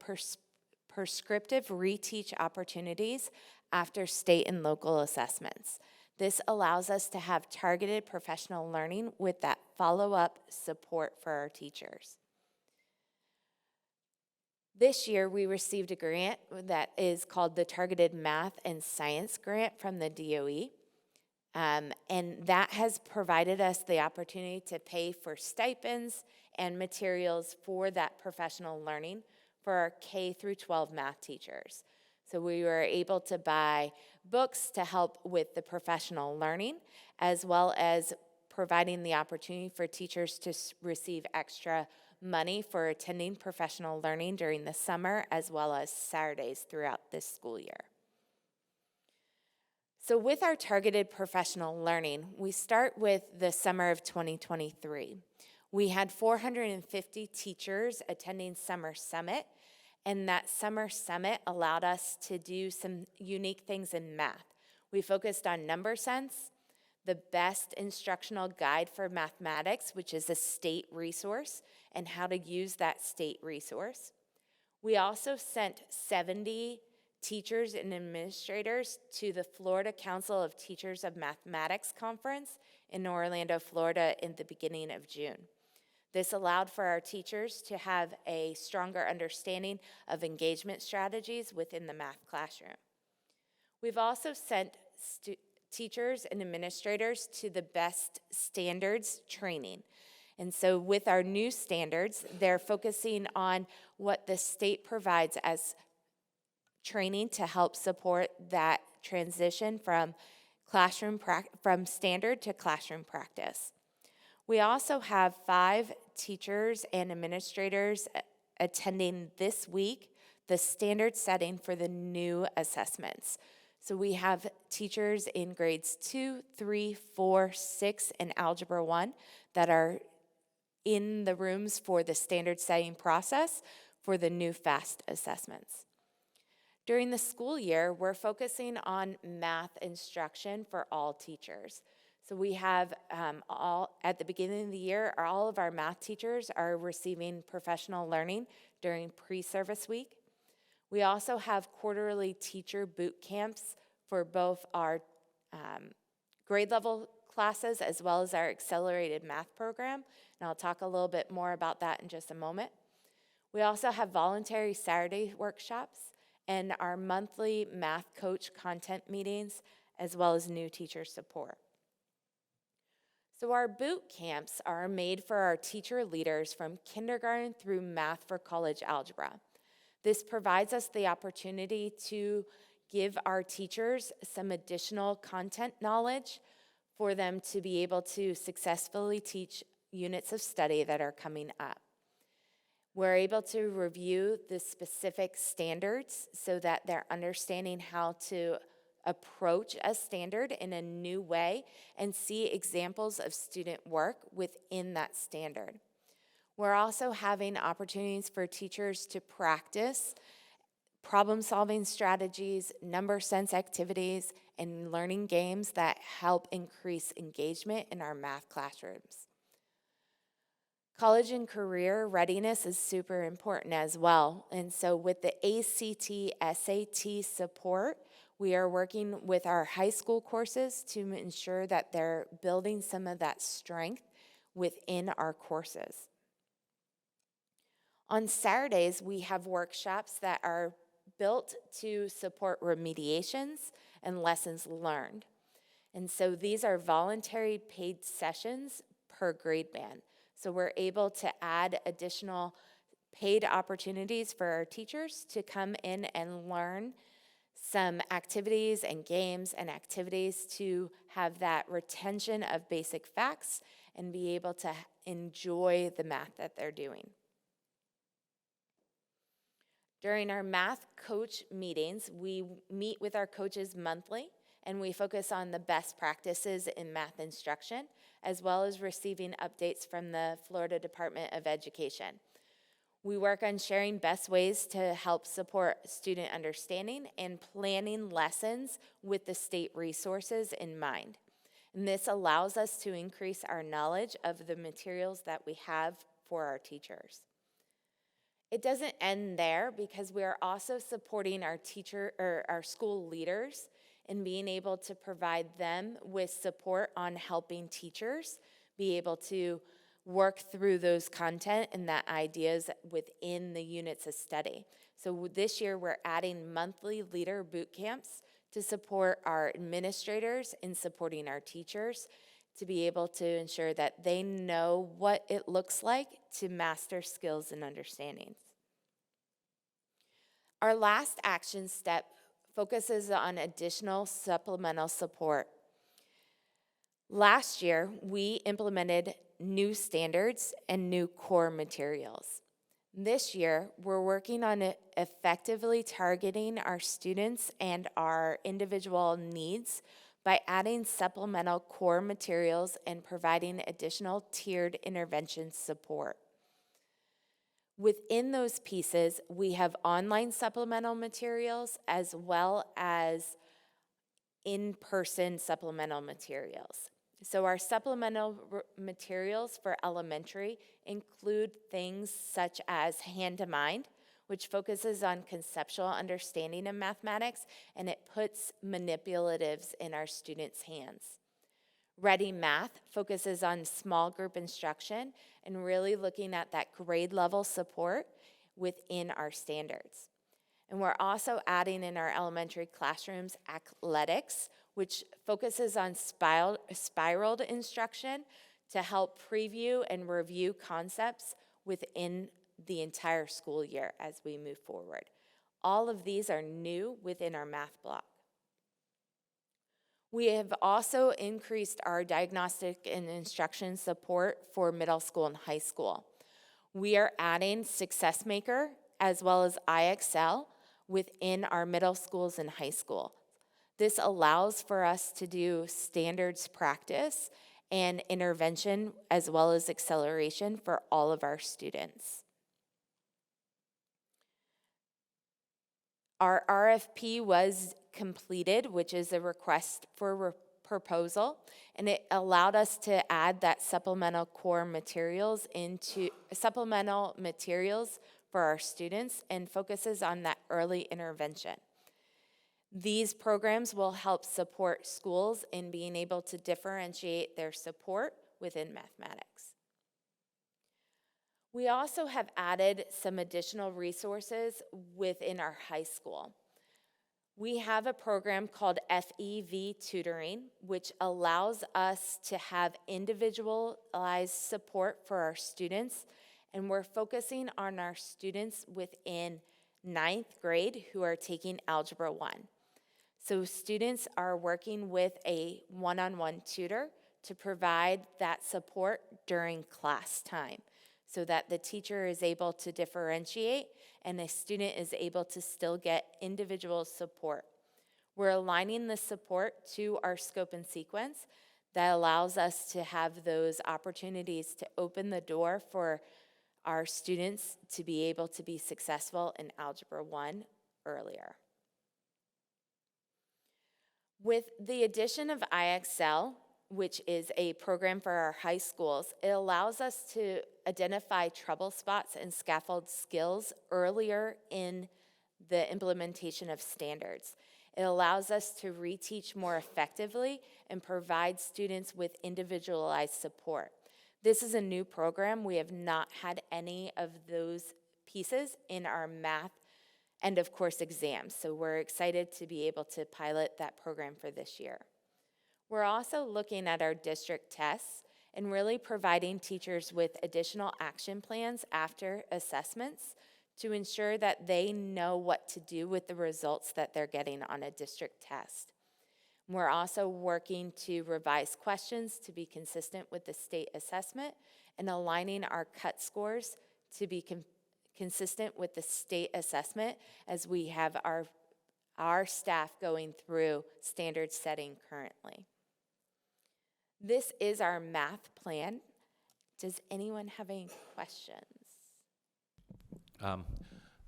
prescriptive reteach opportunities after state and local assessments. This allows us to have targeted professional learning with that follow-up support for our teachers. This year, we received a grant that is called the Targeted Math and Science Grant from the DOE. And that has provided us the opportunity to pay for stipends and materials for that professional learning for our K through 12 math teachers. So we were able to buy books to help with the professional learning, as well as providing the opportunity for teachers to receive extra money for attending professional learning during the summer, as well as Saturdays throughout this school year. So with our targeted professional learning, we start with the summer of 2023. We had 450 teachers attending Summer Summit, and that Summer Summit allowed us to do some unique things in math. We focused on number sense, the best instructional guide for mathematics, which is a state resource, and how to use that state resource. We also sent 70 teachers and administrators to the Florida Council of Teachers of Mathematics Conference in Orlando, Florida in the beginning of June. This allowed for our teachers to have a stronger understanding of engagement strategies within the math classroom. We've also sent teachers and administrators to the best standards training. And so with our new standards, they're focusing on what the state provides as training to help support that transition from standard to classroom practice. We also have 5 teachers and administrators attending this week the standard setting for the new assessments. So we have teachers in grades 2, 3, 4, 6, and Algebra 1 that are in the rooms for the standard setting process for the new FAST assessments. During the school year, we're focusing on math instruction for all teachers. So we have at the beginning of the year, all of our math teachers are receiving professional learning during pre-service week. We also have quarterly teacher boot camps for both our grade level classes as well as our accelerated math program. And I'll talk a little bit more about that in just a moment. We also have voluntary Saturday workshops and our monthly math coach content meetings, as well as new teacher support. So our boot camps are made for our teacher leaders from kindergarten through Math for College Algebra. This provides us the opportunity to give our teachers some additional content knowledge for them to be able to successfully teach units of study that are coming up. We're able to review the specific standards so that they're understanding how to approach a standard in a new way and see examples of student work within that standard. We're also having opportunities for teachers to practice problem-solving strategies, number sense activities, and learning games that help increase engagement in our math classrooms. College and career readiness is super important as well. And so with the ACT, SAT support, we are working with our high school courses to ensure that they're building some of that strength within our courses. On Saturdays, we have workshops that are built to support remediations and lessons learned. And so these are voluntary paid sessions per grade band. So we're able to add additional paid opportunities for our teachers to come in and learn some activities and games and activities to have that retention of basic facts and be able to enjoy the math that they're doing. During our math coach meetings, we meet with our coaches monthly, and we focus on the best practices in math instruction, as well as receiving updates from the Florida Department of Education. We work on sharing best ways to help support student understanding and planning lessons with the state resources in mind. And this allows us to increase our knowledge of the materials that we have for our teachers. It doesn't end there, because we are also supporting our our school leaders in being able to provide them with support on helping teachers be able to work through those content and that ideas within the units of study. So this year we're adding monthly leader boot camps to support our administrators in supporting our teachers, to be able to ensure that they know what it looks like to master skills and understandings. Our last action step focuses on additional supplemental support. Last year, we implemented new standards and new core materials. This year, we're working on effectively targeting our students and our individual needs by adding supplemental core materials and providing additional tiered intervention support. Within those pieces, we have online supplemental materials as well as in-person supplemental materials. So our supplemental materials for elementary include things such as Hand to Mind, which focuses on conceptual understanding of mathematics, and it puts manipulatives in our students' hands. Ready Math focuses on small group instruction and really looking at that grade level support within our standards. And we're also adding in our elementary classrooms athletics, which focuses on spiraled instruction to help preview and review concepts within the entire school year as we move forward. All of these are new within our math block. We have also increased our diagnostic and instruction support for middle school and high school. We are adding Success Maker as well as IXL within our middle schools and high school. This allows for us to do standards practice and intervention as well as acceleration for all of our students. Our RFP was completed, which is a request for proposal, and it allowed us to add that supplemental core materials into supplemental materials for our students and focuses on that early intervention. These programs will help support schools in being able to differentiate their support within mathematics. We also have added some additional resources within our high school. We have a program called FEV Tutoring, which allows us to have individualized support for our students, and we're focusing on our students within 9th grade who are taking Algebra 1. So students are working with a one-on-one tutor to provide that support during class time so that the teacher is able to differentiate and the student is able to still get individual support. We're aligning the support to our scope and sequence that allows us to have those opportunities to open the door for our students to be able to be successful in Algebra 1 earlier. With the addition of IXL, which is a program for our high schools, it allows us to identify trouble spots and scaffold skills earlier in the implementation of standards. It allows us to reteach more effectively and provide students with individualized support. This is a new program. We have not had any of those pieces in our math and, of course, exams. So we're excited to be able to pilot that program for this year. We're also looking at our district tests and really providing teachers with additional action plans after assessments to ensure that they know what to do with the results that they're getting on a district test. We're also working to revise questions to be consistent with the state assessment and aligning our cut scores to be consistent with the state assessment as we have our staff going through standard setting currently. This is our math plan. Does anyone have any questions?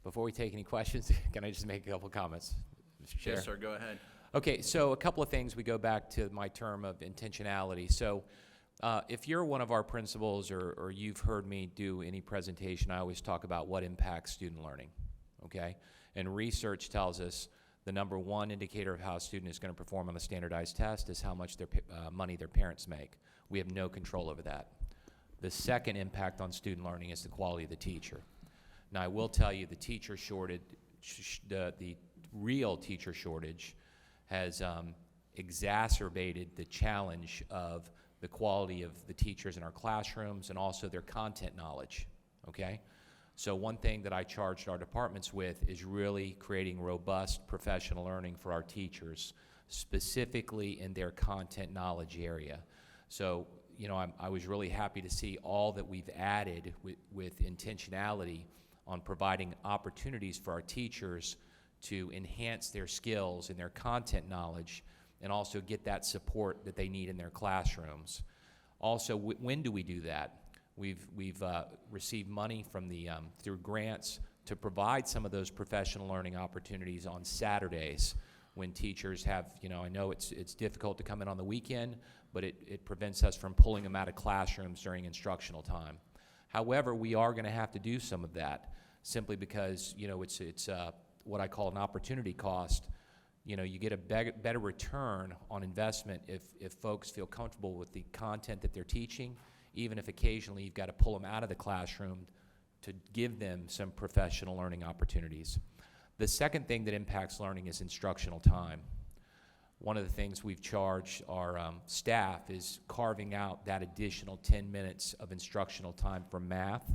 Before we take any questions, can I just make a couple comments, Mr. Chair? Yes, sir, go ahead. Okay, so a couple of things. We go back to my term of intentionality. So if you're one of our principals or you've heard me do any presentation, I always talk about what impacts student learning, okay? And research tells us the number one indicator of how a student is going to perform on a standardized test is how much money their parents make. We have no control over that. The second impact on student learning is the quality of the teacher. Now, I will tell you the teacher shortage, the real teacher shortage has exacerbated the challenge of the quality of the teachers in our classrooms and also their content knowledge, okay? So one thing that I charged our departments with is really creating robust professional learning for our teachers, specifically in their content knowledge area. So, you know, I was really happy to see all that we've added with intentionality on providing opportunities for our teachers to enhance their skills and their content knowledge and also get that support that they need in their classrooms. Also, when do we do that? We've received money from the through grants to provide some of those professional learning opportunities on Saturdays when teachers have, you know, I know it's difficult to come in on the weekend, but it prevents us from pulling them out of classrooms during instructional time. However, we are going to have to do some of that simply because, you know, it's what I call an opportunity cost. You know, you get a better return on investment if folks feel comfortable with the content that they're teaching, even if occasionally you've got to pull them out of the classroom to give them some professional learning opportunities. The second thing that impacts learning is instructional time. One of the things we've charged our staff is carving out that additional 10 minutes of instructional time for math,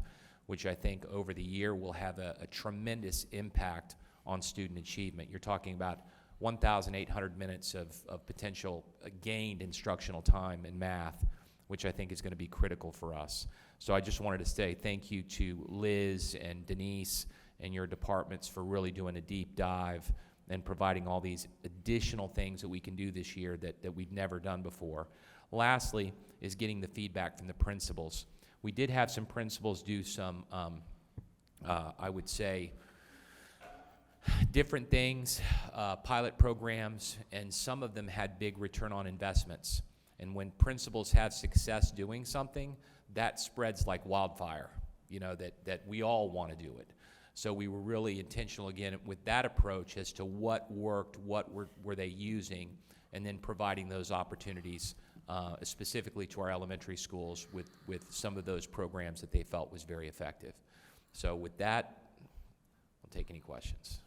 which I think over the year will have a tremendous impact on student achievement. You're talking about 1,800 minutes of potential gained instructional time in math, which I think is going to be critical for us. So I just wanted to say thank you to Liz and Denise and your departments for really doing a deep dive and providing all these additional things that we can do this year that we've never done before. Lastly is getting the feedback from the principals. We did have some principals do some, I would say, different things, pilot programs, and some of them had big return on investments. And when principals have success doing something, that spreads like wildfire, you know, that we all want to do it. So we were really intentional, again, with that approach as to what worked, what were they using, and then providing those opportunities specifically to our elementary schools with some of those programs that they felt was very effective. So with that, I'll take any questions.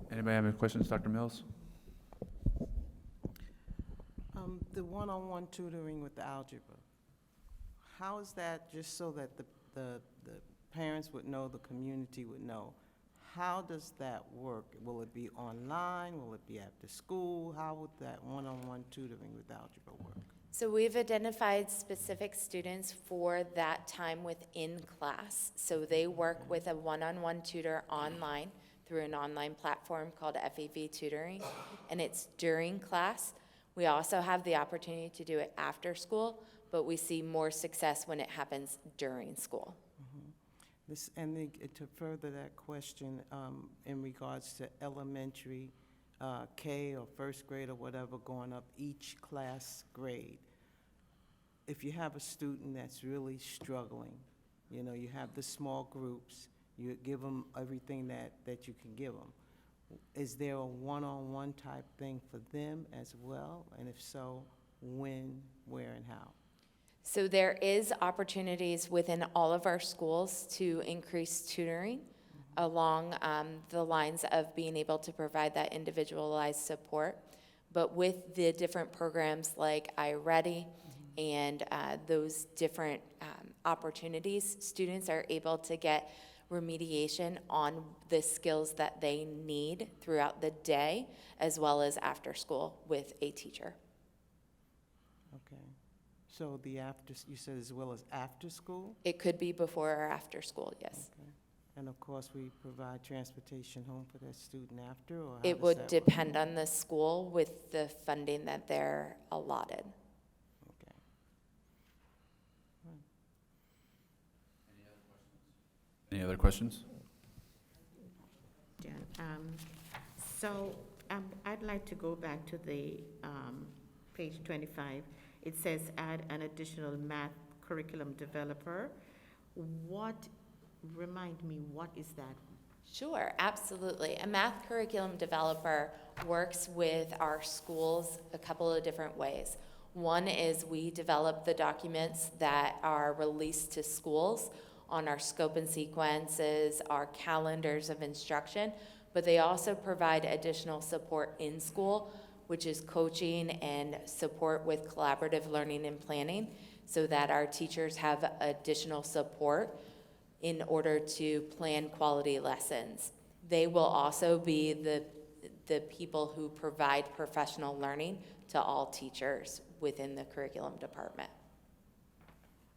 Anybody have any questions, Dr. Mills? The one-on-one tutoring with the algebra, how is that, just so that the parents would know, the community would know, how does that work? Will it be online? Will it be after school? How would that one-on-one tutoring with algebra work? So we've identified specific students for that time within class. So they work with a one-on-one tutor online through an online platform called FEV Tutoring, and it's during class. We also have the opportunity to do it after school, but we see more success when it happens during school. To further that question, in regards to elementary, K or first grade or whatever, going up each class grade, if you have a student that's really struggling, you know, you have the small groups, you give them everything that you can give them. Is there a one-on-one type thing for them as well? And if so, when, where, and how? So there is opportunities within all of our schools to increase tutoring along the lines of being able to provide that individualized support. But with the different programs like iReady and those different opportunities, students are able to get remediation on the skills that they need throughout the day as well as after school with a teacher. Okay. So you said as well as after school? It could be before or after school, yes. Okay. And of course, we provide transportation home for that student after, or how It does would that work? depend on the school with the funding that they're allotted. Okay. Any other questions? Jan, so I'd like to go back to the page 25. It says add an additional math curriculum developer. Remind me, what is that? Sure, absolutely. A math curriculum developer works with our schools a couple of different ways. One is we develop the documents that are released to schools on our scope and sequences, our calendars of instruction, but they also provide additional support in school, which is coaching and support with collaborative learning and planning, so that our teachers have additional support in order to plan quality lessons. They will also be the people who provide professional learning to all teachers within the curriculum department.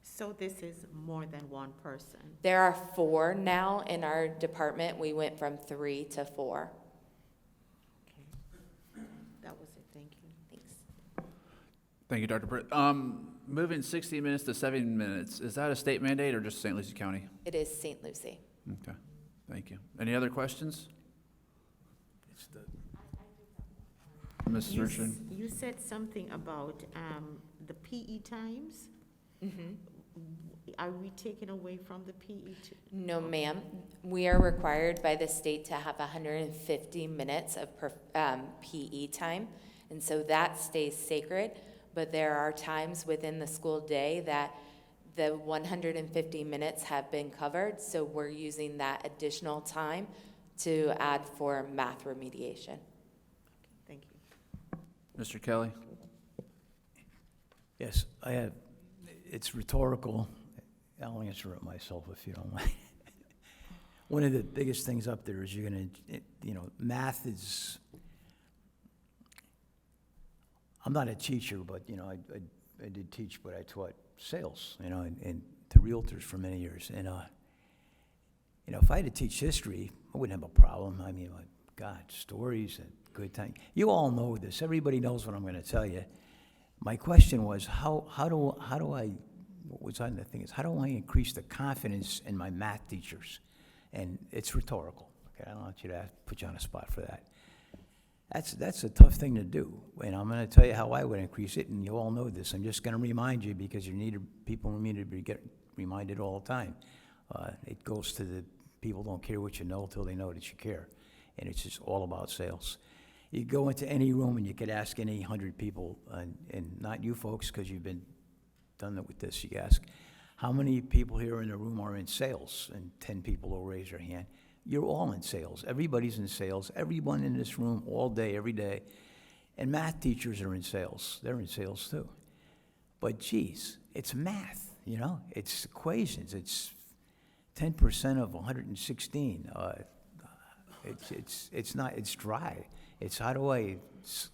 So this is more than one person. There are 4 now in our department. We went from 3 to 4. Okay. That was it, thank you. Thanks. Thank you, Dr. Britt. Moving 60 minutes to 70 minutes, is that a state mandate or just St. Lucie County? It is St. Lucie. Okay, thank you. Any other questions? Ms. Searchin? You said something about the PE times? Are we taking away from the PE? No, ma'am. We are required by the state to have 150 minutes of PE time, and so that stays sacred. But there are times within the school day that the 150 minutes have been covered, so we're using that additional time to add for math remediation. Thank you. Mr. Kelly? Yes, it's rhetorical. I'll answer it myself if you don't mind. One of the biggest things up there is math is, I'm not a teacher, but, I did teach, but I taught sales, and to realtors for many years. And, if I had to teach history, I wouldn't have a problem. I mean, God, stories and good time. You all know this. Everybody knows what I'm going to tell you. My question was, how do I, what was on the thing is, how do I increase the confidence in my math teachers? And it's rhetorical. Okay, I don't want you to put you on a spot for that. That's a tough thing to do, and I'm going to tell you how I would increase it, and you all know this. I'm just going to remind you because people need to get reminded all the time. It goes to the people don't care what you know until they know that you care, and it's just all about sales. You go into any room and you could ask any 100 people, and not you folks because you've been done it with this. You ask, how many people here in the room are in sales? And 10 people will raise their hand. You're all in sales. Everybody's in sales. Everyone in this room all day, every day. And math teachers are in sales. They're in sales too. But geez, it's math, It's equations. It's 10% of 116. It's dry. It's how do I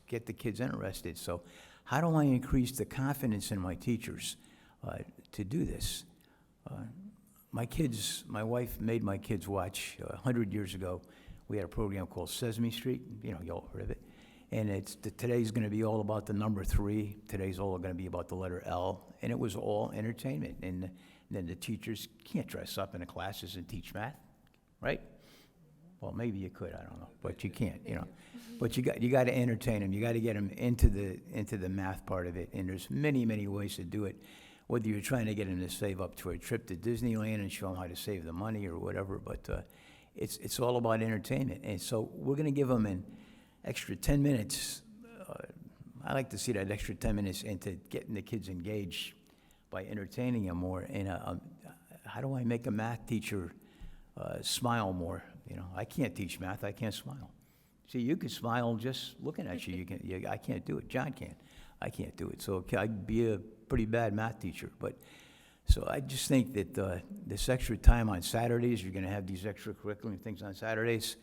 get the kids interested? So how do I increase the confidence in my teachers to do this? My wife made my kids watch 100 years ago. We had a program called Sesame Street. You all heard of it. And today's going to be all about the number 3. Today's all going to be about the letter L. And it was all entertainment. And then the teachers can't dress up in the classes and teach math, right? Well, maybe you could, I don't know, but you can't, But you got to entertain them. You got to get them into the math part of it. And there's many, many ways to do it. Whether you're trying to get them to save up to a trip to Disneyland and show them how to save the money or whatever, but it's all about entertainment. And so we're going to give them an extra 10 minutes. I like to see that extra 10 minutes into getting the kids engaged by entertaining them more. And how do I make a math teacher smile more? I can't teach math. I can't smile. See, you can smile just looking at you. I can't do it. John can. I can't do it. So I'd be a pretty bad math teacher. But So I just think that this extra time on Saturdays, you're gonna have these extracurricular things on Saturdays.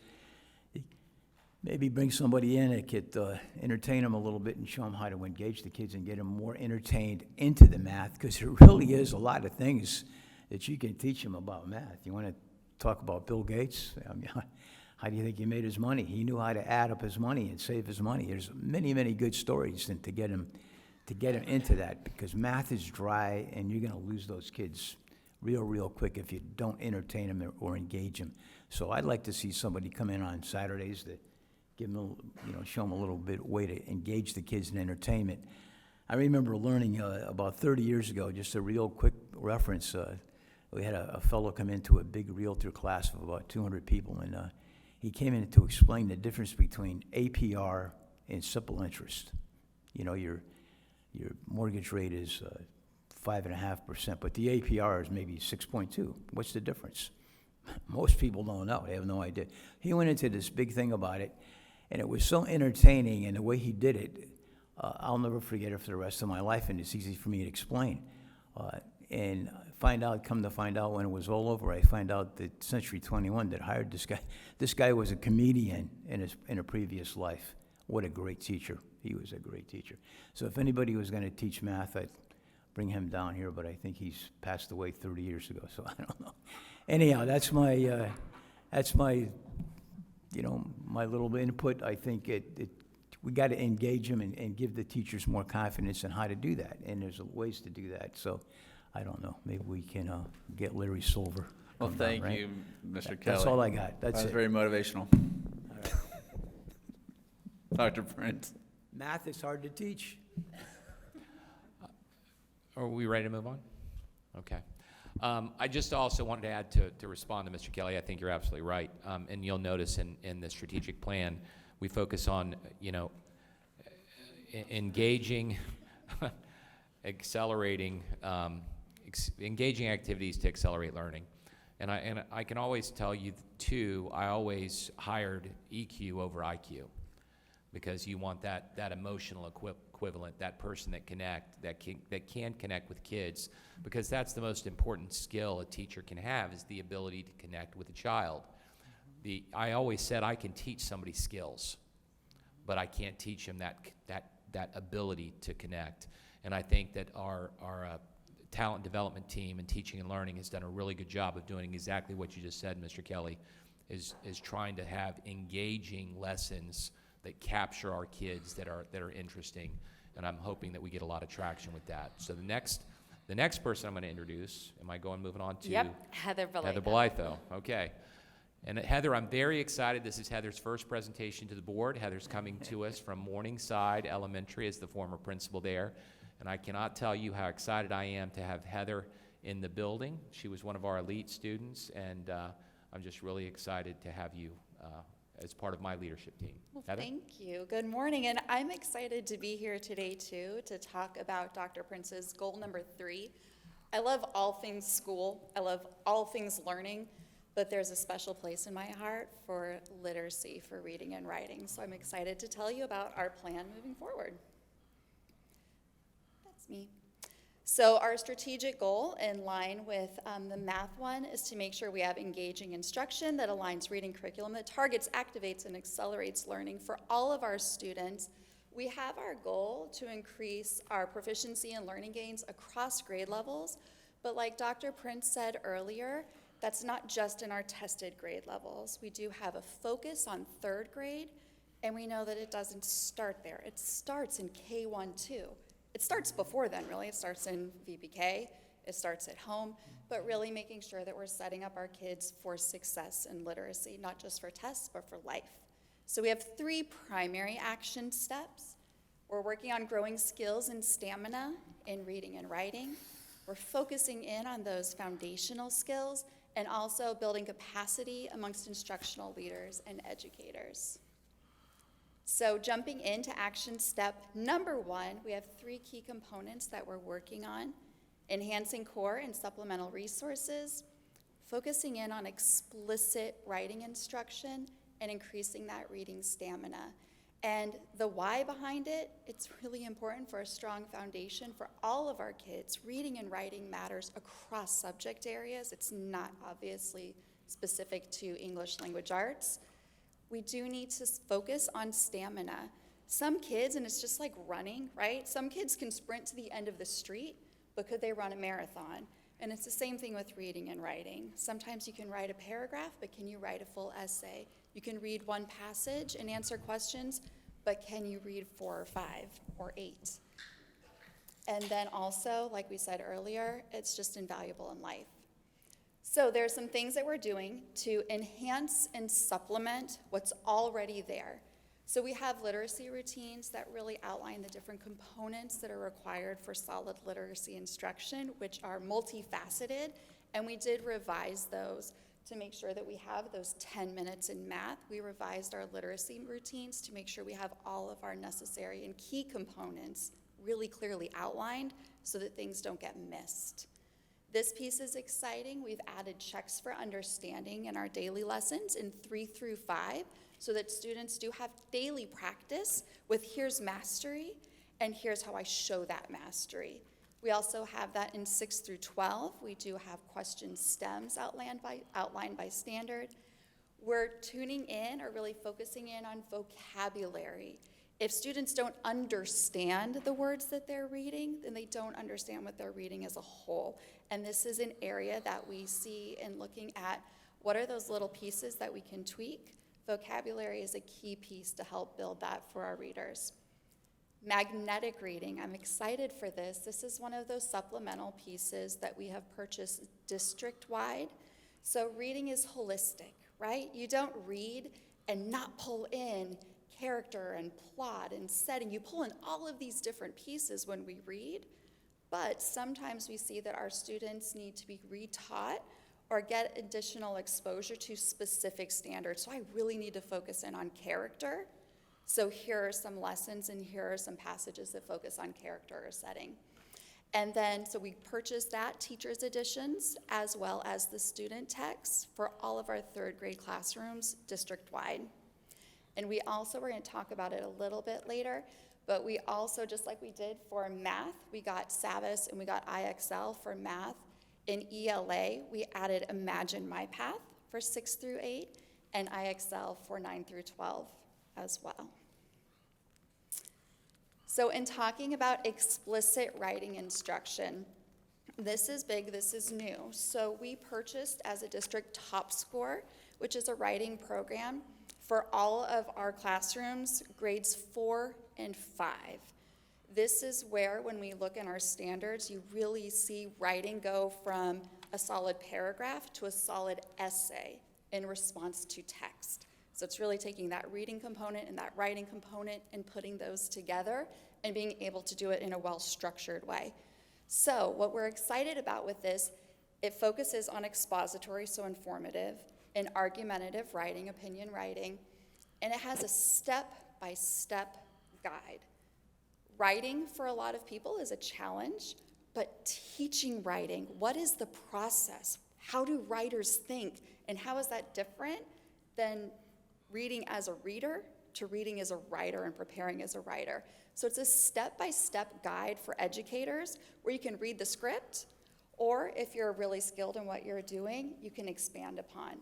Maybe bring somebody in that could entertain them a little bit and show them how to engage the kids and get them more entertained into the math, because there really is a lot of things that you can teach them about math. You want to talk about Bill Gates? I mean, how do you think he made his money? He knew how to add up his money and save his money. There's many, many good stories to get him into that, because math is dry, and you're going to lose those kids real quick if you don't entertain them or engage them. So I'd like to see somebody come in on Saturdays that give them, show them a little bit way to engage the kids in entertainment. I remember learning about 30 years ago, just a real quick reference. We had a fellow come into a big realtor class of about 200 people, and he came in to explain the difference between APR and simple interest. Your mortgage rate is 5.5%, but the APR is maybe 6.2. What's the difference? Most people don't know. They have no idea. He went into this big thing about it, and it was so entertaining, and the way he did it, I'll never forget it for the rest of my life, and it's easy for me to explain. And come to find out when it was all over, I find out that Century 21 that hired this guy was a comedian in a previous life. What a great teacher. He was a great teacher. So if anybody was going to teach math, I'd bring him down here, but I think he's passed away 30 years ago, so I don't know. Anyhow, that's my my little input. I think we got to engage them and give the teachers more confidence in how to do that, and there's ways to do that. So I don't know, maybe we can get Larry Silver. Well, come down, thank right? you, Mr. Kelly. That's all I got. That's That was it. very motivational. Dr. Prince. Math is hard to teach. Are we ready to move on? Okay. I just also wanted to add to respond to Mr. Kelly. I think you're absolutely right. And you'll notice in the strategic plan, we focus on, engaging, accelerating, engaging activities to accelerate learning. And I can always tell you, too, I always hired EQ over IQ, because you want that emotional equivalent, that person that can connect with kids, because that's the most important skill a teacher can have, is the ability to connect with a child. I always said I can teach somebody skills, but I can't teach them that ability to connect. And I think that our talent development team and teaching and learning has done a really good job of doing exactly what you just said, Mr. Kelly, is trying to have engaging lessons that capture our kids, that are interesting, and I'm hoping that we get a lot of traction with that. So the next person I'm going to introduce, moving on to? Yep, Heather Belaytho. Heather Belaytho, okay. And Heather, I'm very excited. This is Heather's first presentation to the board. Heather's coming to us from Morningside Elementary as the former principal there, and I cannot tell you how excited I am to have Heather in the building. She was one of our elite students, and I'm just really excited to have you as part of my leadership team. Well, Heather? thank you. Good morning, and I'm excited to be here today, too, to talk about Dr. Prince's goal number 3. I love all things school. I love all things learning, but there's a special place in my heart for literacy, for reading and writing. So I'm excited to tell you about our plan moving forward. That's me. So our strategic goal, in line with the math one, is to make sure we have engaging instruction that aligns reading curriculum, that targets, activates, and accelerates learning for all of our students. We have our goal to increase our proficiency and learning gains across grade levels, but like Dr. Prince said earlier, that's not just in our tested grade levels. We do have a focus on 3rd grade, and we know that it doesn't start there. It starts in K1 too. It starts before then, really. It starts in VPK, it starts at home, but really making sure that we're setting up our kids for success in literacy, not just for tests, but for life. So we have 3 primary action steps. We're working on growing skills and stamina in reading and writing. We're focusing in on those foundational skills and also building capacity amongst instructional leaders and educators. So jumping into action step number 1, we have 3 key components that we're working on: enhancing core and supplemental resources, focusing in on explicit writing instruction, and increasing that reading stamina. And the why behind it, it's really important for a strong foundation for all of our kids. Reading and writing matters across subject areas. It's not obviously specific to English language arts. We do need to focus on stamina. Some kids, and it's just like running, right? Some kids can sprint to the end of the street, but could they run a marathon? And it's the same thing with reading and writing. Sometimes you can write a paragraph, but can you write a full essay? You can read one passage and answer questions, but can you read 4 or 5 or 8? And then also, like we said earlier, it's just invaluable in life. So there are some things that we're doing to enhance and supplement what's already there. So we have literacy routines that really outline the different components that are required for solid literacy instruction, which are multifaceted, and we did revise those to make sure that we have those 10 minutes in math. We revised our literacy routines to make sure we have all of our necessary and key components really clearly outlined so that things don't get missed. This piece is exciting. We've added checks for understanding in our daily lessons in 3 through 5 so that students do have daily practice with here's mastery and here's how I show that mastery. We also have that in 6 through 12. We do have question stems outlined by standard. We're tuning in or really focusing in on vocabulary. If students don't understand the words that they're reading, then they don't understand what they're reading as a whole. And this is an area that we see in looking at what are those little pieces that we can tweak. Vocabulary is a key piece to help build that for our readers. Magnetic reading, I'm excited for this. This is one of those supplemental pieces that we have purchased district-wide. So reading is holistic, right? You don't read and not pull in character and plot and setting. You pull in all of these different pieces when we read, but sometimes we see that our students need to be retaught or get additional exposure to specific standards. So I really need to focus in on character. So here are some lessons and here are some passages that focus on character or setting. And then, so we purchased that, teacher's editions, as well as the student text for all of our 3rd grade classrooms district-wide. And we also, we're gonna talk about it a little bit later, but we also, just like we did for math, we got Savvas and we got IXL for math. In ELA, we added Imagine My Path for 6 through 8 and IXL for 9 through 12 as well. So in talking about explicit writing instruction, this is big, this is new. So we purchased as a district Top Score, which is a writing program for all of our classrooms, grades 4 and 5. This is where, when we look in our standards, you really see writing go from a solid paragraph to a solid essay in response to text. So it's really taking that reading component and that writing component and putting those together and being able to do it in a well-structured way. So what we're excited about with this, it focuses on expository, so informative, and argumentative writing, opinion writing, and it has a step-by-step guide. Writing for a lot of people is a challenge, but teaching writing, what is the process? How do writers think? And how is that different than reading as a reader to reading as a writer and preparing as a writer? So it's a step-by-step guide for educators where you can read the script, or if you're really skilled in what you're doing, you can expand upon.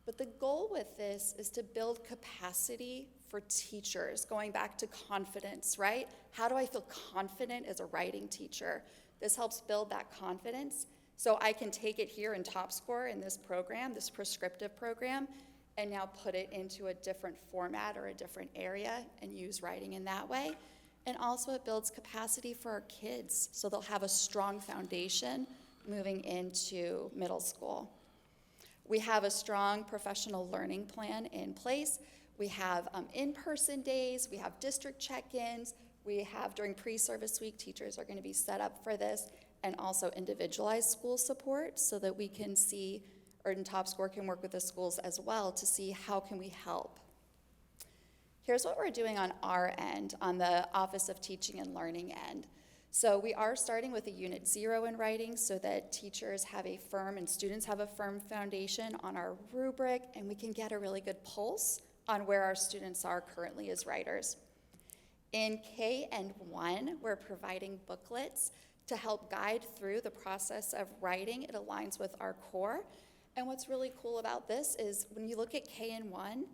But the goal with this is to build capacity for teachers, going back to confidence, right? How do I feel confident as a writing teacher? This helps build that confidence so I can take it here in Top Score in this program, this prescriptive program, and now put it into a different format or a different area and use writing in that way. And also it builds capacity for our kids so they'll have a strong foundation moving into middle school. We have a strong professional learning plan in place. We have in-person days, we have district check-ins, we have during pre-service week, teachers are gonna be set up for this, and also individualized school support so that we can see, or in Top Score can work with the schools as well to see how can we help. Here's what we're doing on our end, on the Office of Teaching and Learning end. So we are starting with a Unit 0 in writing so that teachers have a firm and students have a firm foundation on our rubric, and we can get a really good pulse on where our students are currently as writers. In K and 1, we're providing booklets to help guide through the process of writing. It aligns with our core. And what's really cool about this is when you look at K and 1,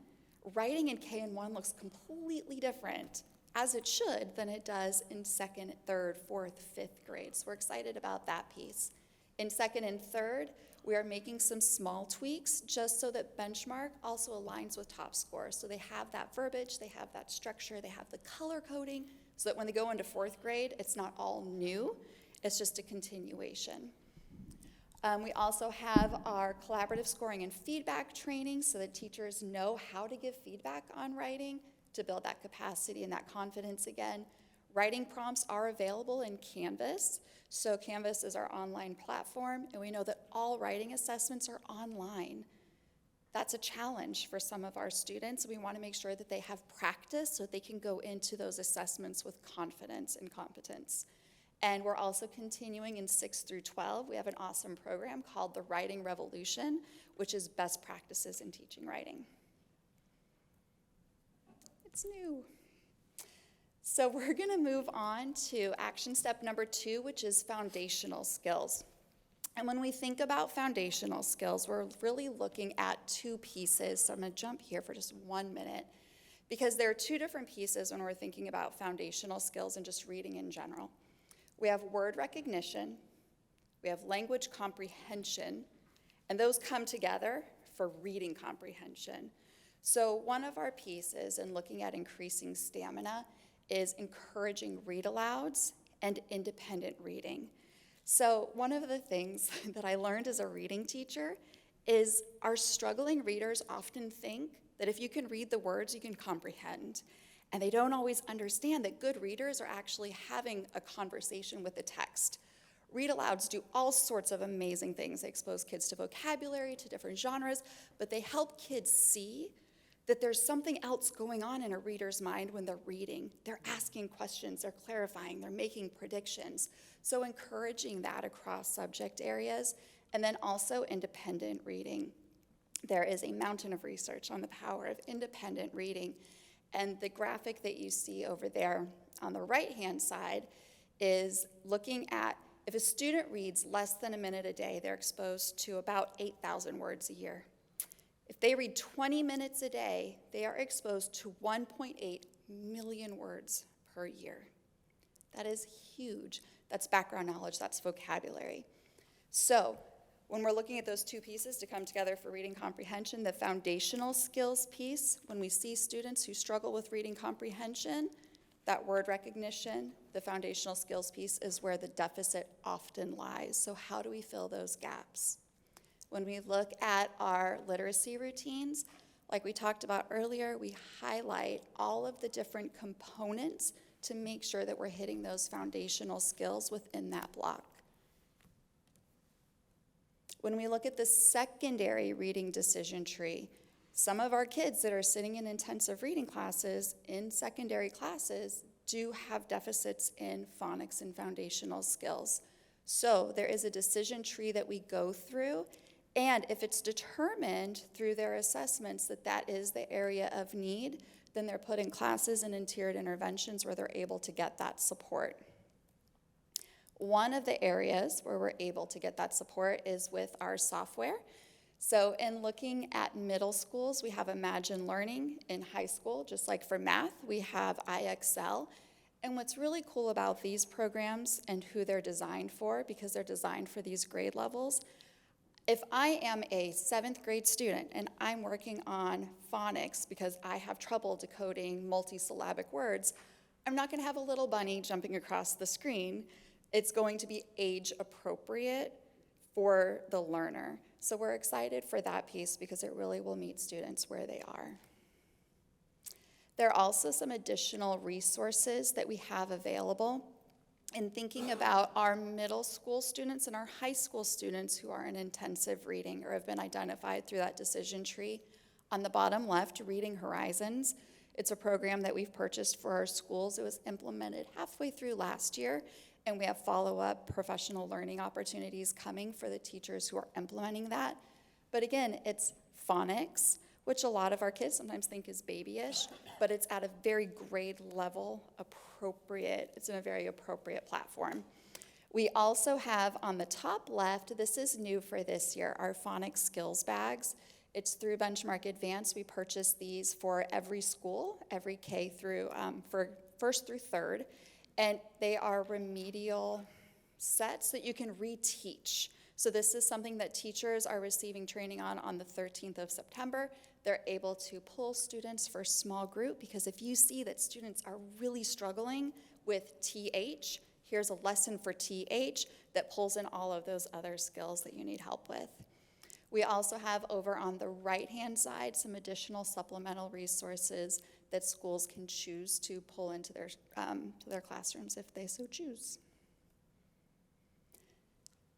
writing in K and 1 looks completely different, as it should, than it does in 2nd, 3rd, 4th, 5th grades. We're excited about that piece. In 2nd and 3rd, we are making some small tweaks just so that Benchmark also aligns with Top Score. So they have that verbiage, they have that structure, they have the color coding, so that when they go into 4th grade, it's not all new, it's just a continuation. We also have our collaborative scoring and feedback training so that teachers know how to give feedback on writing to build that capacity and that confidence again. Writing prompts are available in Canvas. So Canvas is our online platform, and we know that all writing assessments are online. That's a challenge for some of our students. We want to make sure that they have practice so that they can go into those assessments with confidence and competence. And we're also continuing in 6 through 12. We have an awesome program called the Writing Revolution, which is best practices in teaching writing. It's new. So we're going to move on to action step number 2, which is foundational skills. And when we think about foundational skills, we're really looking at 2 pieces. So I'm going to jump here for just 1 minute, because there are 2 different pieces when we're thinking about foundational skills and just reading in general. We have word recognition, we have language comprehension, and those come together for reading comprehension. So one of our pieces in looking at increasing stamina is encouraging read-alouds and independent reading. So one of the things that I learned as a reading teacher is our struggling readers often think that if you can read the words, you can comprehend. And they don't always understand that good readers are actually having a conversation with the text. Read-alouds do all sorts of amazing things. They expose kids to vocabulary, to different genres, but they help kids see that there's something else going on in a reader's mind when they're reading. They're asking questions, they're clarifying, they're making predictions. So encouraging that across subject areas, and then also independent reading. There is a mountain of research on the power of independent reading. And the graphic that you see over there on the right-hand side is looking at if a student reads less than a minute a day, they're exposed to about 8,000 words a year. If they read 20 minutes a day, they are exposed to 1.8 million words per year. That is huge. That's background knowledge, that's vocabulary. So when we're looking at those 2 pieces to come together for reading comprehension, the foundational skills piece, when we see students who struggle with reading comprehension, that word recognition, the foundational skills piece is where the deficit often lies. So how do we fill those gaps? When we look at our literacy routines, like we talked about earlier, we highlight all of the different components to make sure that we're hitting those foundational skills within that block. When we look at the secondary reading decision tree, some of our kids that are sitting in intensive reading classes in secondary classes do have deficits in phonics and foundational skills. So there is a decision tree that we go through, and if it's determined through their assessments that that is the area of need, then they're put in classes and in tiered interventions where they're able to get that support. One of the areas where we're able to get that support is with our software. So in looking at middle schools, we have Imagine Learning. In high school, just like for math, we have IXL. And what's really cool about these programs and who they're designed for, because they're designed for these grade levels, if I am a 7th grade student and I'm working on phonics because I have trouble decoding multisyllabic words, I'm not going to have a little bunny jumping across the screen. It's going to be age appropriate for the learner. So we're excited for that piece because it really will meet students where they are. There are also some additional resources that we have available in thinking about our middle school students and our high school students who are in intensive reading or have been identified through that decision tree. On the bottom left, Reading Horizons. It's a program that we've purchased for our schools. It was implemented halfway through last year, and we have follow-up professional learning opportunities coming for the teachers who are implementing that. But again, it's phonics. which a lot of our kids sometimes think is babyish, but it's at a very grade level appropriate. It's in a very appropriate platform. We also have on the top left, this is new for this year, our phonics skills bags. It's through Benchmark Advance. We purchase these for every school, every K through, for first through third. And they are remedial sets that you can reteach. So this is something that teachers are receiving training on the 13th of September. They're able to pull students for small group, because if you see that students are really struggling with TH, here's a lesson for TH that pulls in all of those other skills that you need help with. We also have over on the right-hand side some additional supplemental resources that schools can choose to pull into their classrooms if they so choose.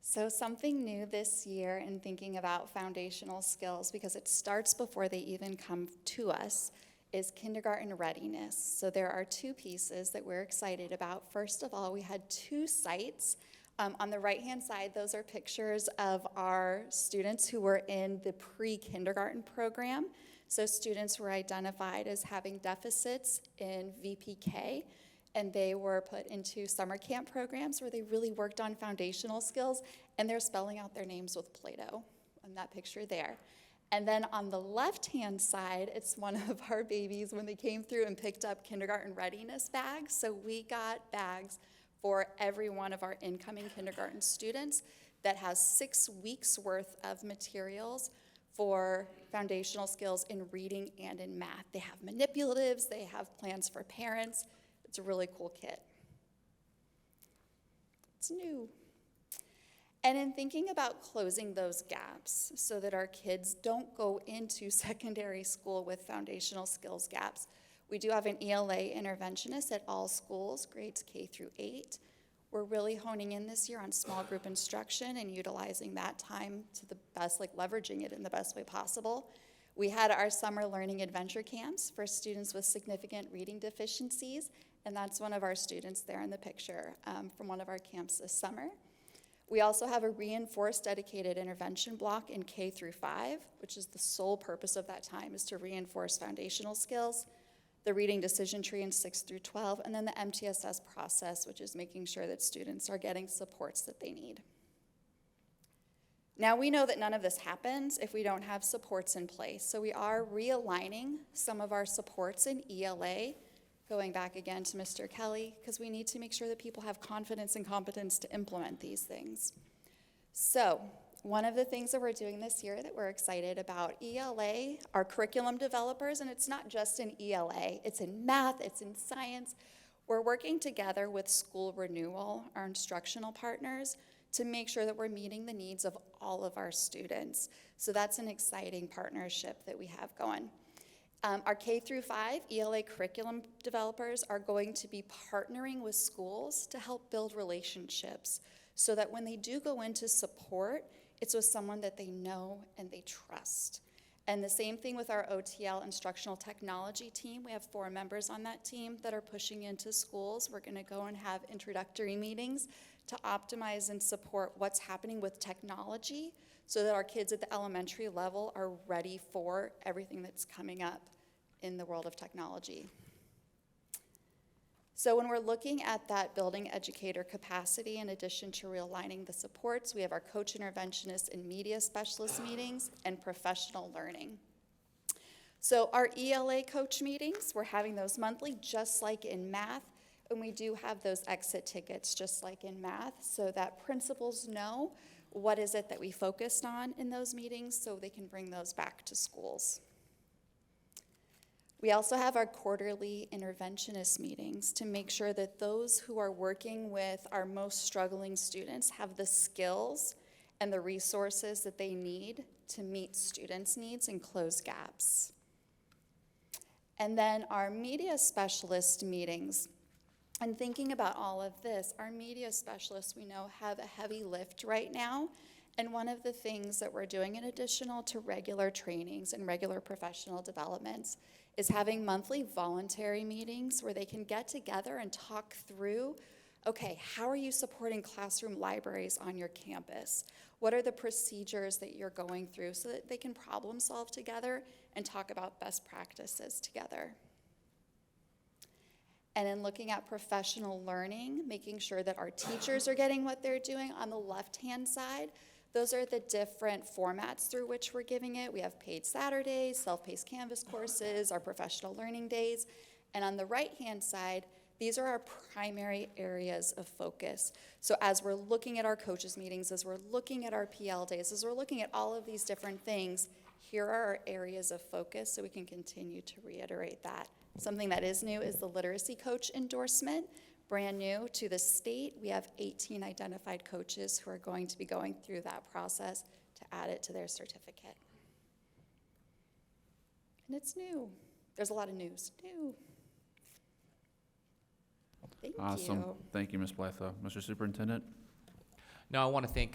So something new this year in thinking about foundational skills, because it starts before they even come to us, is kindergarten readiness. So there are two pieces that we're excited about. First of all, we had 2 sites. On the right-hand side, those are pictures of our students who were in the pre-kindergarten program. So students were identified as having deficits in VPK, and they were put into summer camp programs where they really worked on foundational skills, and they're spelling out their names with Play-Doh in that picture there. And then on the left-hand side, it's one of our babies when they came through and picked up kindergarten readiness bags. So we got bags for every one of our incoming kindergarten students that has 6 weeks worth of materials for foundational skills in reading and in math. They have manipulatives, they have plans for parents. It's a really cool kit. It's new. And in thinking about closing those gaps so that our kids don't go into secondary school with foundational skills gaps, we do have an ELA interventionist at all schools, grades K through 8. We're really honing in this year on small group instruction and utilizing that time to the best, like leveraging it in the best way possible. We had our summer learning adventure camps for students with significant reading deficiencies, and that's one of our students there in the picture from one of our camps this summer. We also have a reinforced dedicated intervention block in K through 5, which is the sole purpose of that time is to reinforce foundational skills. The reading decision tree in 6 through 12, and then the MTSS process, which is making sure that students are getting supports that they need. Now we know that none of this happens if we don't have supports in place, so we are realigning some of our supports in ELA, going back again to Mr. Kelly, because we need to make sure that people have confidence and competence to implement these things. So one of the things that we're doing this year that we're excited about, ELA, our curriculum developers, and it's not just in ELA, it's in math, it's in science. We're working together with School Renewal, our instructional partners, to make sure that we're meeting the needs of all of our students. So that's an exciting partnership that we have going. Our K through 5 ELA curriculum developers are going to be partnering with schools to help build relationships so that when they do go into support, it's with someone that they know and they trust. And the same thing with our OTL instructional technology team. We have 4 members on that team that are pushing into schools. We're gonna go and have introductory meetings to optimize and support what's happening with technology so that our kids at the elementary level are ready for everything that's coming up in the world of technology. So when we're looking at that building educator capacity, in addition to realigning the supports, we have our coach interventionists and media specialist meetings and professional learning. So our ELA coach meetings, we're having those monthly, just like in math, and we do have those exit tickets, just like in math, so that principals know what is it that we focused on in those meetings so they can bring those back to schools. We also have our quarterly interventionist meetings to make sure that those who are working with our most struggling students have the skills and the resources that they need to meet students' needs and close gaps. And then our media specialist meetings. And thinking about all of this, our media specialists, we know, have a heavy lift right now. And one of the things that we're doing in addition to regular trainings and regular professional developments is having monthly voluntary meetings where they can get together and talk through, Okay, how are you supporting classroom libraries on your campus? What are the procedures that you're going through so that they can problem solve together and talk about best practices together? And then looking at professional learning, making sure that our teachers are getting what they're doing. On the left-hand side, those are the different formats through which we're giving it. We have paid Saturdays, self-paced Canvas courses, our professional learning days. And on the right-hand side, these are our primary areas of focus. So as we're looking at our coaches meetings, as we're looking at our PL days, as we're looking at all of these different things, here are our areas of focus so we can continue to reiterate that. Something that is new is the literacy coach endorsement. Brand new to the state, we have 18 identified coaches who are going to be going through that process to add it to their certificate. And it's new. There's a lot of news. New. Thank Awesome. you. Thank you, Ms. Blythe. Mr. Superintendent? No, I want to thank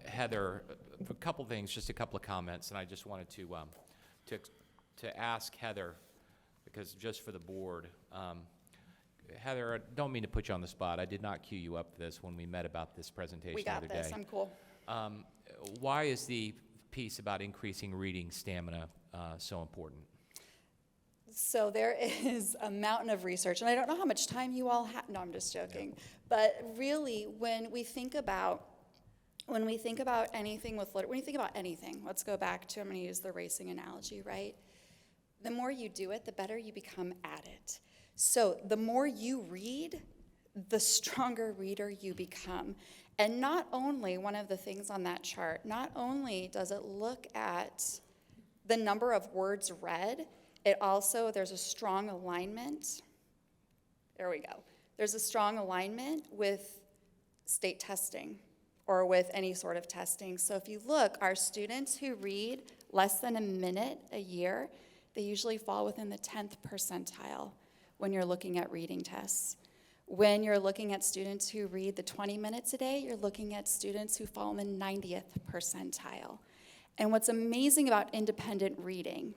Heather for a couple things, just a couple of comments, and I just wanted to ask Heather, because just for the board, Heather, I don't mean to put you on the spot. I did not cue you up for this when we met about this presentation We the other got day. this. I'm cool. Why is the piece about increasing reading stamina so important? So there is a mountain of research, and I don't know how much time you all have. No, I'm just joking. But really, when we think about anything let's go back to, I'm going to use the racing analogy, right? The more you do it, the better you become at it. So the more you read, the stronger reader you become. And not only, one of the things on that chart, not only does it look at the number of words read, it also, there's a strong alignment. There we go. There's a strong alignment with state testing or with any sort of testing. So if you look, our students who read less than a minute a year, they usually fall within the 10th percentile when you're looking at reading tests. When you're looking at students who read the 20 minutes a day, you're looking at students who fall in the 90th percentile. And what's amazing about independent reading,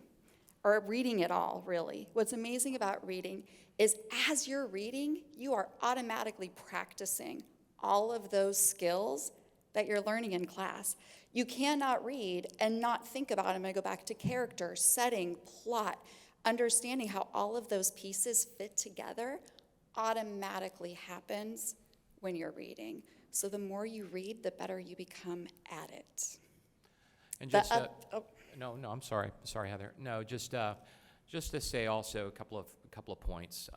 or reading at all, really, what's amazing about reading is as you're reading, you are automatically practicing all of those skills that you're learning in class. You cannot read and not think about, I'm going to go back to character, setting, plot, understanding how all of those pieces fit together automatically happens when you're reading. So the more you read, the better you become at it. And just no, I'm sorry, Heather. No, just to say also a couple of points.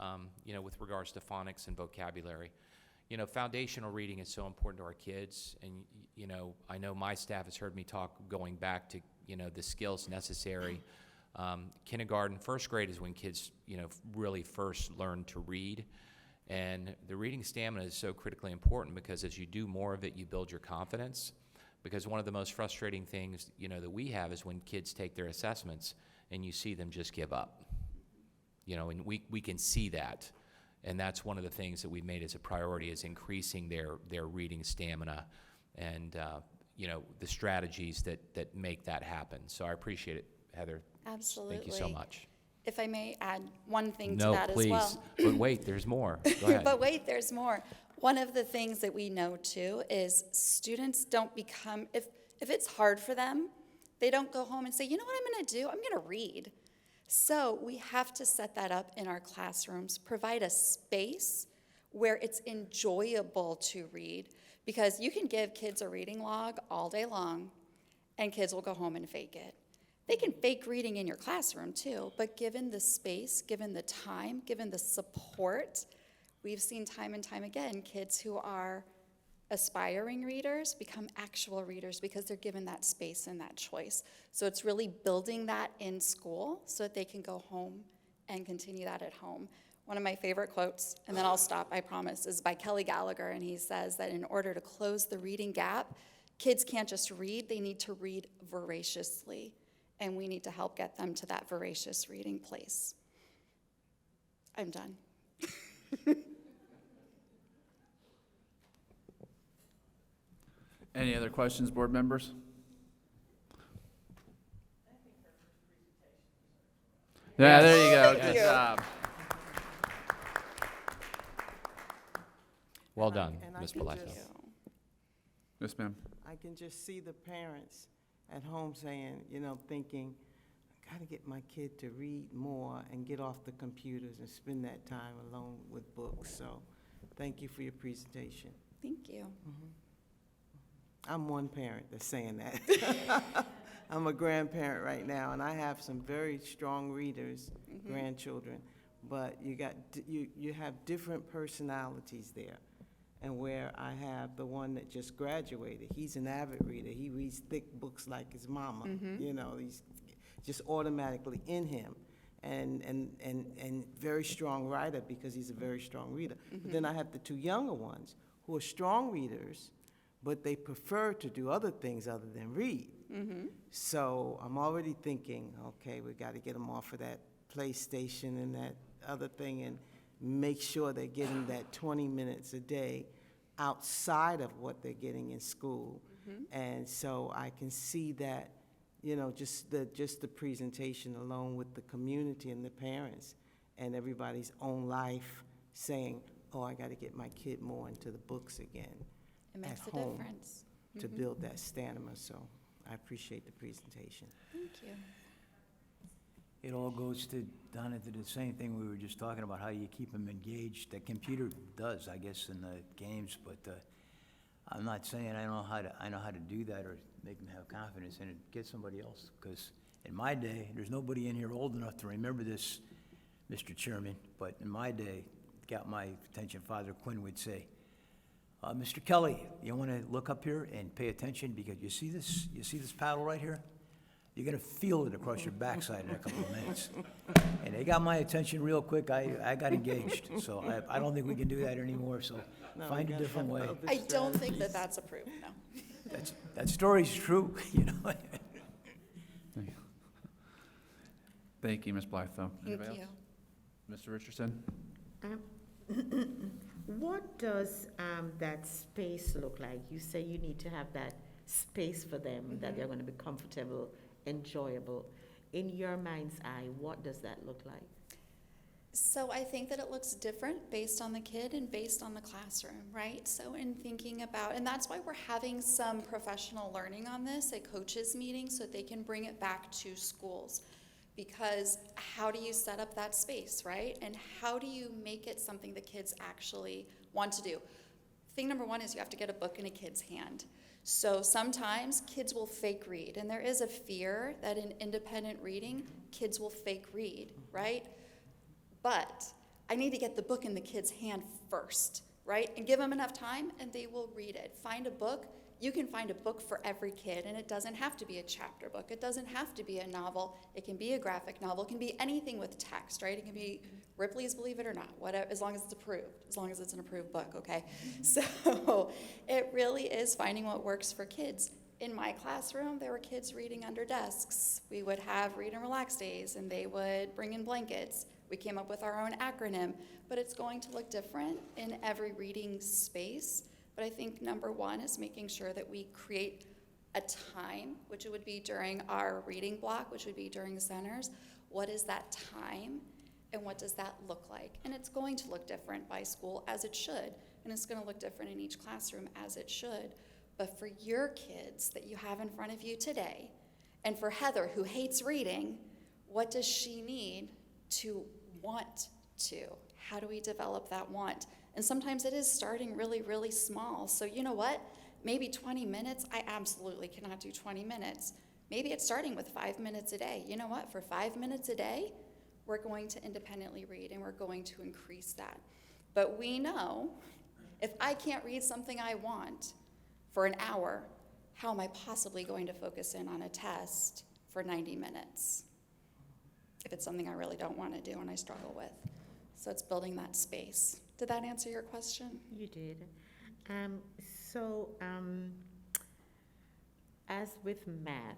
With regards to phonics and vocabulary, foundational reading is so important to our kids, and I know my staff has heard me talk going back to the skills necessary. Kindergarten, first grade is when kids really first learn to read, and the reading stamina is so critically important because as you do more of it, you build your confidence. Because one of the most frustrating things, that we have is when kids take their assessments and you see them just give up. And we can see that. And that's one of the things that we made as a priority is increasing their reading stamina and, the strategies that make that happen. So I appreciate it, Heather. Absolutely. Thank you so much. If I may add one thing No, to that please. as well. But wait, there's more. Go ahead. But wait, there's more. One of the things that we know too is students don't become, if it's hard for them, they don't go home and say, you know what I'm going to do? I'm going to read. So we have to set that up in our classrooms, provide a space where it's enjoyable to read, because you can give kids a reading log all day long and kids will go home and fake it. They can fake reading in your classroom too, but given the space, given the time, given the support, we've seen time and time again, kids who are aspiring readers become actual readers because they're given that space and that choice. So it's really building that in school so that they can go home and continue that at home. One of my favorite quotes, and then I'll stop, I promise, is by Kelly Gallagher, and he says that in order to close the reading gap, kids can't just read, they need to read voraciously, and we need to help get them to that voracious reading place. I'm done. Any other questions, board members? Yeah, there you go. Good job. Well And I- done, and I Ms. can Bledsoe. just- Yes, ma'am. I can just see the parents at home saying, thinking, I gotta get my kid to read more and get off the computers and spend that time alone with books. So, thank you for your presentation. Thank you. I'm one parent that's saying that. I'm a grandparent right now, and I have some very strong readers, grandchildren, but you have different personalities there. And where I have the one that just graduated, he's an avid reader. He reads thick books like his mama. He's just automatically in him. And very strong writer because he's a very strong reader. But then I have the two younger ones who are strong readers, but they prefer to do other things other than read. So I'm already thinking, okay, we got to get them off of that PlayStation and that other thing and make sure they're getting that 20 minutes a day outside of what they're getting in school. And so I can see that, just the presentation alone with the community and the parents and everybody's own life saying, oh, I got to get my kid more into the books again. It makes at a home difference. to build that stamina. So I appreciate the presentation. Thank you. It all goes to, down into the same thing we were just talking about, how you keep them engaged. The computer does, I guess, in the games, but I'm not saying I know how to do that or make them have confidence in it. Get somebody else, because in my day, there's nobody in here old enough to remember this, Mr. Chairman, but in my day, got my attention, Father Quinn would say, Mr. Kelly, you want to look up here and pay attention, because you see this paddle right here? You're going to feel it across your backside in a couple of minutes. And they got my attention real quick. I got engaged. So I don't think we can do that anymore, so No, we find a gotta different have way. other I don't think strategies. that that's approved, no. That story's true, Thank you, Ms. Blythe. Thank Anybody you. else? Mr. Richardson? What does that space look like? You say you need to have that space for them, that they're going to be comfortable, enjoyable. In your mind's eye, what does that look like? So I think that it looks different based on the kid and based on the classroom, right? So in thinking about, and that's why we're having some professional learning on this at coaches meetings so that they can bring it back to schools. Because how do you set up that space, right? And how do you make it something the kids actually want to do? Thing number one is you have to get a book in a kid's hand. So sometimes kids will fake read, and there is a fear that in independent reading, kids will fake read, right? But I need to get the book in the kid's hand first, right? And give them enough time, and they will read it. Find a book. You can find a book for every kid, and it doesn't have to be a chapter book. It doesn't have to be a novel. It can be a graphic novel. It can be anything with text, right? It can be Ripley's Believe It or Not, whatever, as long as it's approved, as long as it's an approved book, okay? So it really is finding what works for kids. In my classroom, there were kids reading under desks. We would have read and relax days, and they would bring in blankets. We came up with our own acronym, but it's going to look different in every reading space. But I think number one is making sure that we create a time, which would be during our reading block, which would be during centers. What is that time, and what does that look like? And it's going to look different by school, as it should, and it's going to look different in each classroom, as it should. But for your kids that you have in front of you today, and for Heather, who hates reading, what does she need to want to? How do we develop that want? And sometimes it is starting really, really small. So you know what? Maybe 20 minutes, I absolutely cannot do 20 minutes. Maybe it's starting with 5 minutes a day. You know what? For 5 minutes a day, we're going to independently read, and we're going to increase that. But we know if I can't read something I want for an hour, how am I possibly going to focus in on a test for 90 minutes? If it's something I really don't want to do and I struggle with. So it's building that space. Did that answer your question? You did. As with math,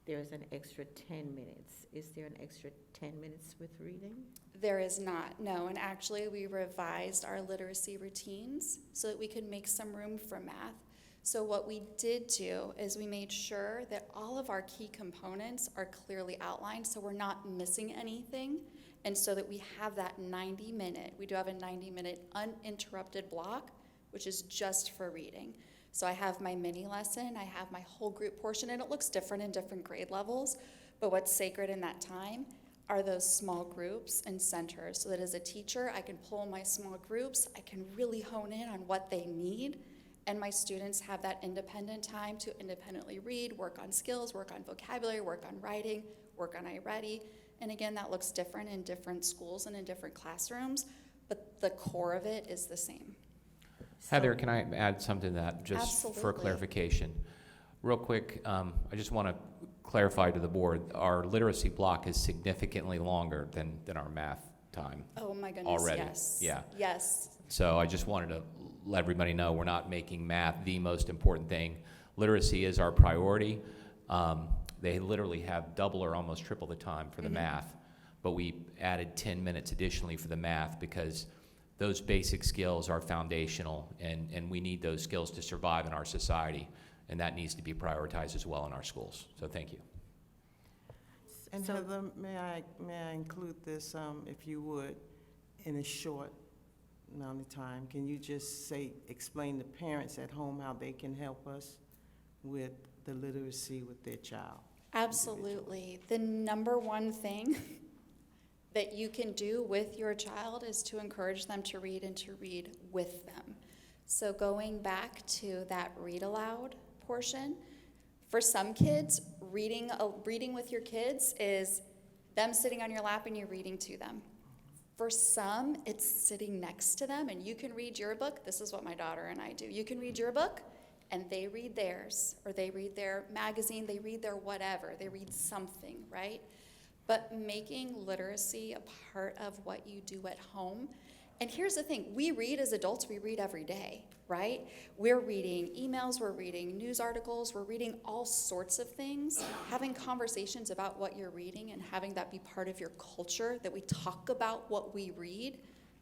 there's an extra 10 minutes. Is there an extra 10 minutes with reading? There is not, no. And actually, we revised our literacy routines so that we could make some room for math. So what we did do is we made sure that all of our key components are clearly outlined so we're not missing anything. And so that we have that 90-minute, we do have a 90-minute uninterrupted block which is just for reading. So I have my mini lesson, I have my whole group portion, and it looks different in different grade levels, but what's sacred in that time are those small groups and centers, so that as a teacher, I can pull my small groups, I can really hone in on what they need, and my students have that independent time to independently read, work on skills, work on vocabulary, work on writing, work on iReady. And again, that looks different in different schools and in different classrooms, but the core of it is the same. Heather, can I add something to that, just for Absolutely. clarification? Real quick, I just want to clarify to the board, our literacy block is significantly longer than our math time. Oh my goodness, Already, yes. yeah. Yes, So I just wanted to let everybody know we're not making math the most important thing. Literacy is our priority. They literally have double or almost triple the time for the math, but we added 10 minutes additionally for the math because those basic skills are foundational, and we need those skills to survive in our society, and that needs to be prioritized as well in our schools. So thank you. And So- Heather, may I include this, if you would, in a short amount of time? Can you just explain to parents at home how they can help us with the literacy with their child? absolutely. The number one thing that you can do with your child is to encourage them to read and to read with them. So going back to that read aloud portion, for some kids, reading with your kids is them sitting on your lap and you're reading to them. For some, it's sitting next to them and you can read your book. This is what my daughter and I do. You can read your book and they read theirs, or they read their magazine, they read their whatever, they read something, right? But making literacy a part of what you do at home. And here's the thing, we read as adults, we read every day, right? We're reading emails, we're reading news articles, we're reading all sorts of things. Having conversations about what you're reading and having that be part of your culture, that we talk about what we read,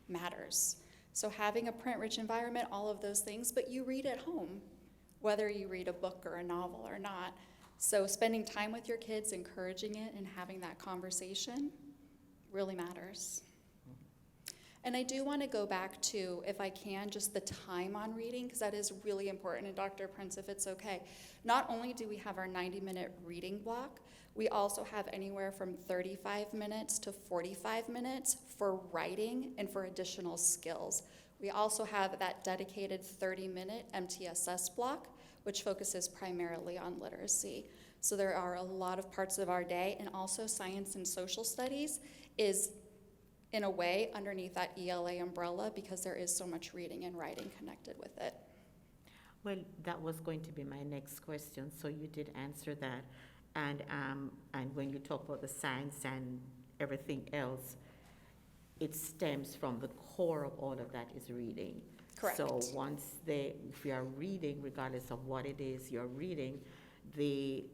matters. So having a print-rich environment, all of those things, but you read at home, whether you read a book or a novel or not. So spending time with your kids, encouraging it, and having that conversation really matters. And I do want to go back to, if I can, just the time on reading, because that is really important. And Dr. Prince, if it's okay, not only do we have our 90-minute reading block, we also have anywhere from 35 minutes to 45 minutes for writing and for additional skills. We also have that dedicated 30-minute MTSS block, which focuses primarily on literacy. So there are a lot of parts of our day, and also science and social studies is, in a way, underneath that ELA umbrella because there is so much reading and writing connected with it. Well, that was going to be my next question, so you did answer that. And when you talk about the science and everything else, it stems from the core of all of that is reading. Correct. So if you are reading, regardless of what it is you're reading, the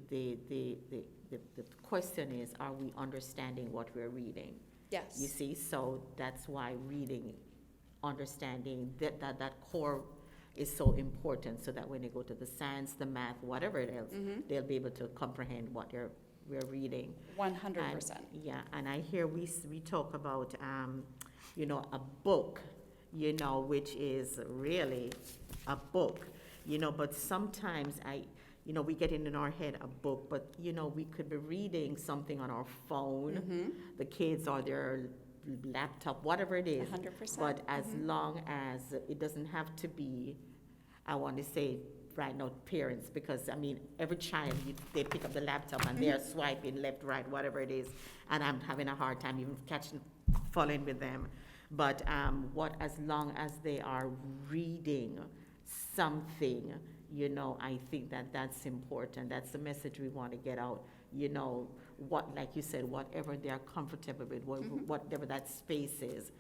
question is, are we understanding what we're reading? Yes. You see, so that's why reading, understanding that core is so important, so that when they go to the science, the math, whatever it is, they'll be able to comprehend what we're reading. 100%. Yeah, and I hear we talk about, a book, which is really a book, but sometimes we get in our head a book, but, we could be reading something on our phone, the kids or their laptop, whatever it is. 100%. But as long as it doesn't have to be, I want to say right now, parents, because, every child, they pick up the laptop and they're swiping left, right, whatever it is, and I'm having a hard time even following with them. But as long as they are reading something, I think that's important. That's the message we want to get out. Like you said, whatever they are comfortable with, whatever that space is,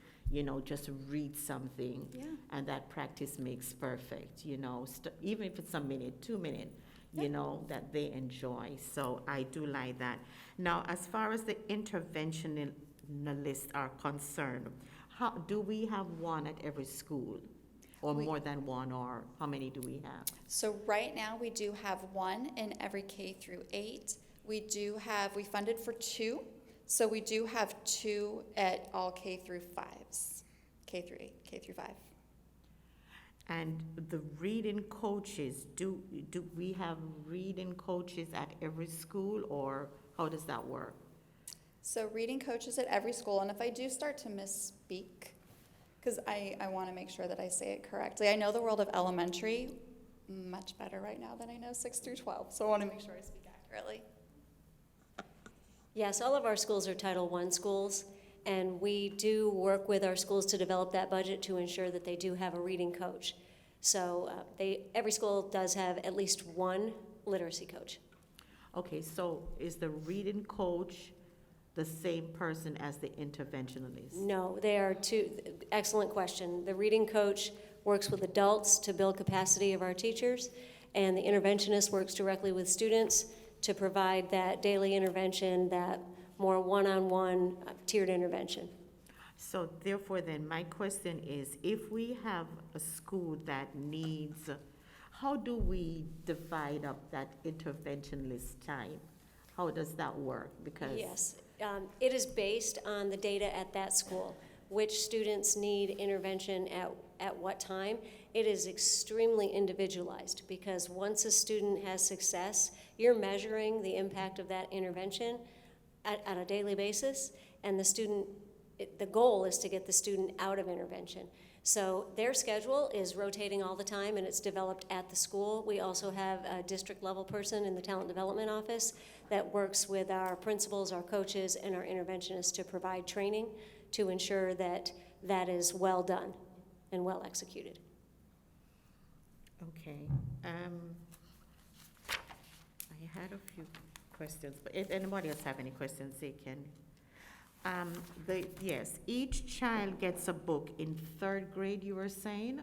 just read something. Yeah. And that practice makes perfect, even if it's a minute, 2 minutes, that they enjoy. So I do like that. Now, as far as the interventionalists are concerned, do we have one at every school? Or more than one, or how many do we have? So right now, we do have one in every K through 8. We funded for 2. So we do have 2 at all K through 5s, K through 8, K through 5. And the reading coaches, do we have reading coaches at every school, or how does that work? So reading coaches at every school, and if I do start to misspeak, because I want to make sure that I say it correctly. I know the world of elementary much better right now than I know 6 through 12, so I want to make sure I speak accurately. Yes, all of our schools are Title I schools, and we do work with our schools to develop that budget to ensure that they do have a reading coach. So every school does have at least one literacy coach. Okay, so is the reading coach the same person as the interventionalist? No, they are two, excellent question. The reading coach works with adults to build capacity of our teachers, and the interventionist works directly with students to provide that daily intervention, that more one-on-one tiered intervention. So therefore then, my question is, if we have a school that needs, how do we divide up that interventionist time? How does that work? Because Yes, it is based on the data at that school, which students need intervention at what time. It is extremely individualized, because once a student has success, you're measuring the impact of that intervention at a daily basis, and the goal is to get the student out of intervention. So their schedule is rotating all the time, and it's developed at the school. We also have a district level person in the talent development office that works with our principals, our coaches, and our interventionists to provide training to ensure that that is well done and well executed. okay, I had a few questions, but if anybody else have any questions, they can. Yes, each child gets a book in 3rd grade, you were saying?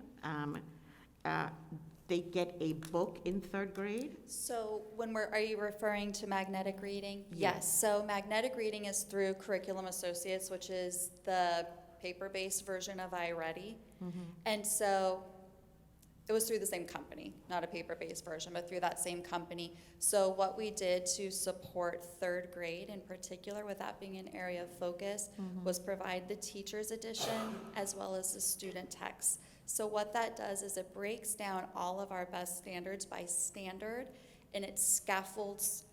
They get a book in 3rd grade? So are you referring to magnetic reading? Yes. So magnetic reading is through Curriculum Associates, which is the paper-based version of iReady. And so it was through the same company, not a paper-based version, but through that same company. So what we did to support 3rd grade in particular, with that being an area of focus, was provide the teacher's edition as well as the student text. So what that does is it breaks down all of our best standards by standard, and it scaffolds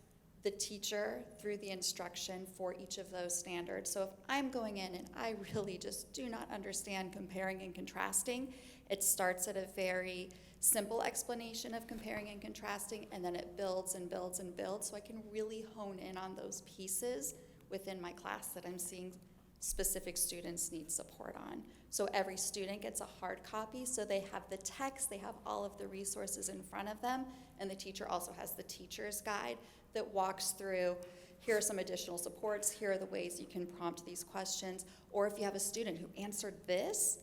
the teacher through the instruction for each of those standards. So if I'm going in and I really just do not understand comparing and contrasting, it starts at a very simple explanation of comparing and contrasting, and then it builds and builds and builds, so I can really hone in on those pieces within my class that I'm seeing specific students need support on. So every student gets a hard copy, so they have the text, they have all of the resources in front of them, and the teacher also has the teacher's guide that walks through, here are some additional supports, here are the ways you can prompt these questions, or if you have a student who answered this,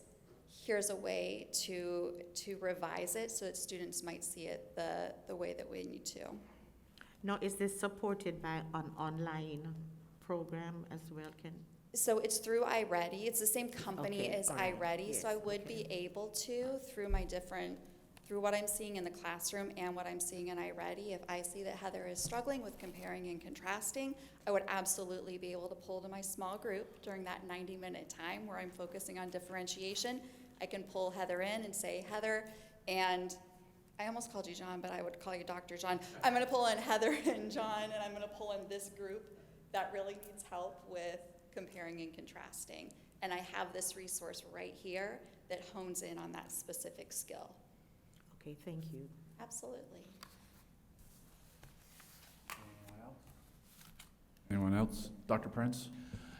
here's a way to revise it so that students might see it the way that we need to. Now, is this supported by an online program as well, Ken? So it's through iReady. It's the same company Okay, as all right. iReady, Yes, so I would okay. be able to, through what I'm seeing in the classroom and what I'm seeing in iReady, if I see that Heather is struggling with comparing and contrasting, I would absolutely be able to pull to my small group during that 90-minute time where I'm focusing on differentiation. I can pull Heather in and say, Heather, and I almost called you John, but I would call you Dr. John. I'm gonna pull in Heather and John, and I'm gonna pull in this group that really needs help with comparing and contrasting. And I have this resource right here that hones in on that specific skill. Okay, thank you. Absolutely. Anyone else? Dr. Prince?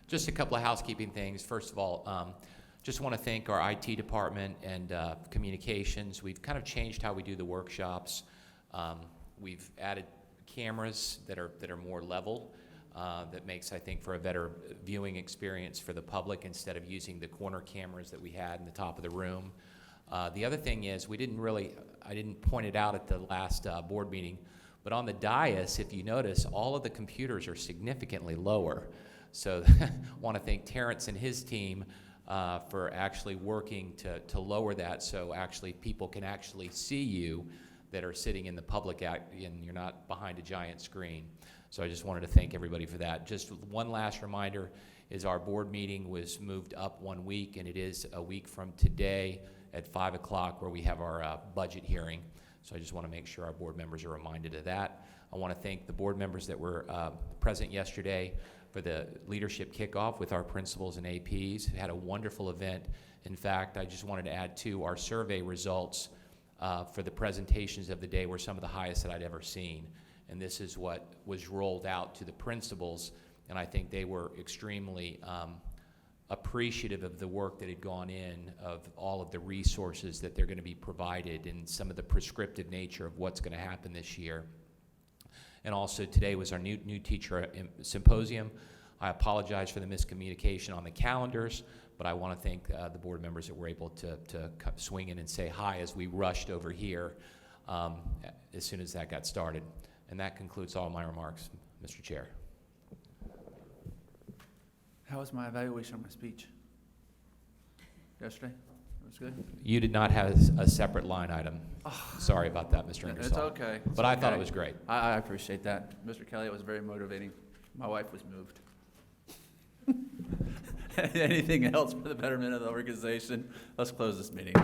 Just a couple of housekeeping things. First of all, just want to thank our IT department and communications. We've kind of changed how we do the workshops. We've added cameras that are more level. That makes, I think, for a better viewing experience for the public instead of using the corner cameras that we had in the top of the room. The other thing is, I didn't point it out at the last board meeting, but on the dais, if you notice, all of the computers are significantly lower. So I want to thank Terrence and his team for actually working to lower that, so actually people can actually see you that are sitting in the public and you're not behind a giant screen. So I just wanted to thank everybody for that. Just one last reminder is our board meeting was moved up 1 week, and it is a week from today at 5 o'clock where we have our budget hearing. So I just want to make sure our board members are reminded of that. I want to thank the board members that were present yesterday for the leadership kickoff with our principals and APs. We had a wonderful event. In fact, I just wanted to add too, our survey results for the presentations of the day were some of the highest that I'd ever seen. And this is what was rolled out to the principals, and I think they were extremely appreciative of the work that had gone in, of all of the resources that they're going to be provided, and some of the prescriptive nature of what's going to happen this year. And also today was our new teacher symposium. I apologize for the miscommunication on the calendars, but I want to thank the board members that were able to swing in and say hi as we rushed over here as soon as that got started. And that concludes all my remarks, Mr. Chair. How was my evaluation of my speech? Yesterday? It was good? You did not have a separate line item. Sorry about that, Mr. Ingersoll. It's okay. But I thought it was great. I appreciate that. Mr. Kelly, it was very motivating. My wife was moved. Anything else for the betterment of the organization? Let's close this meeting.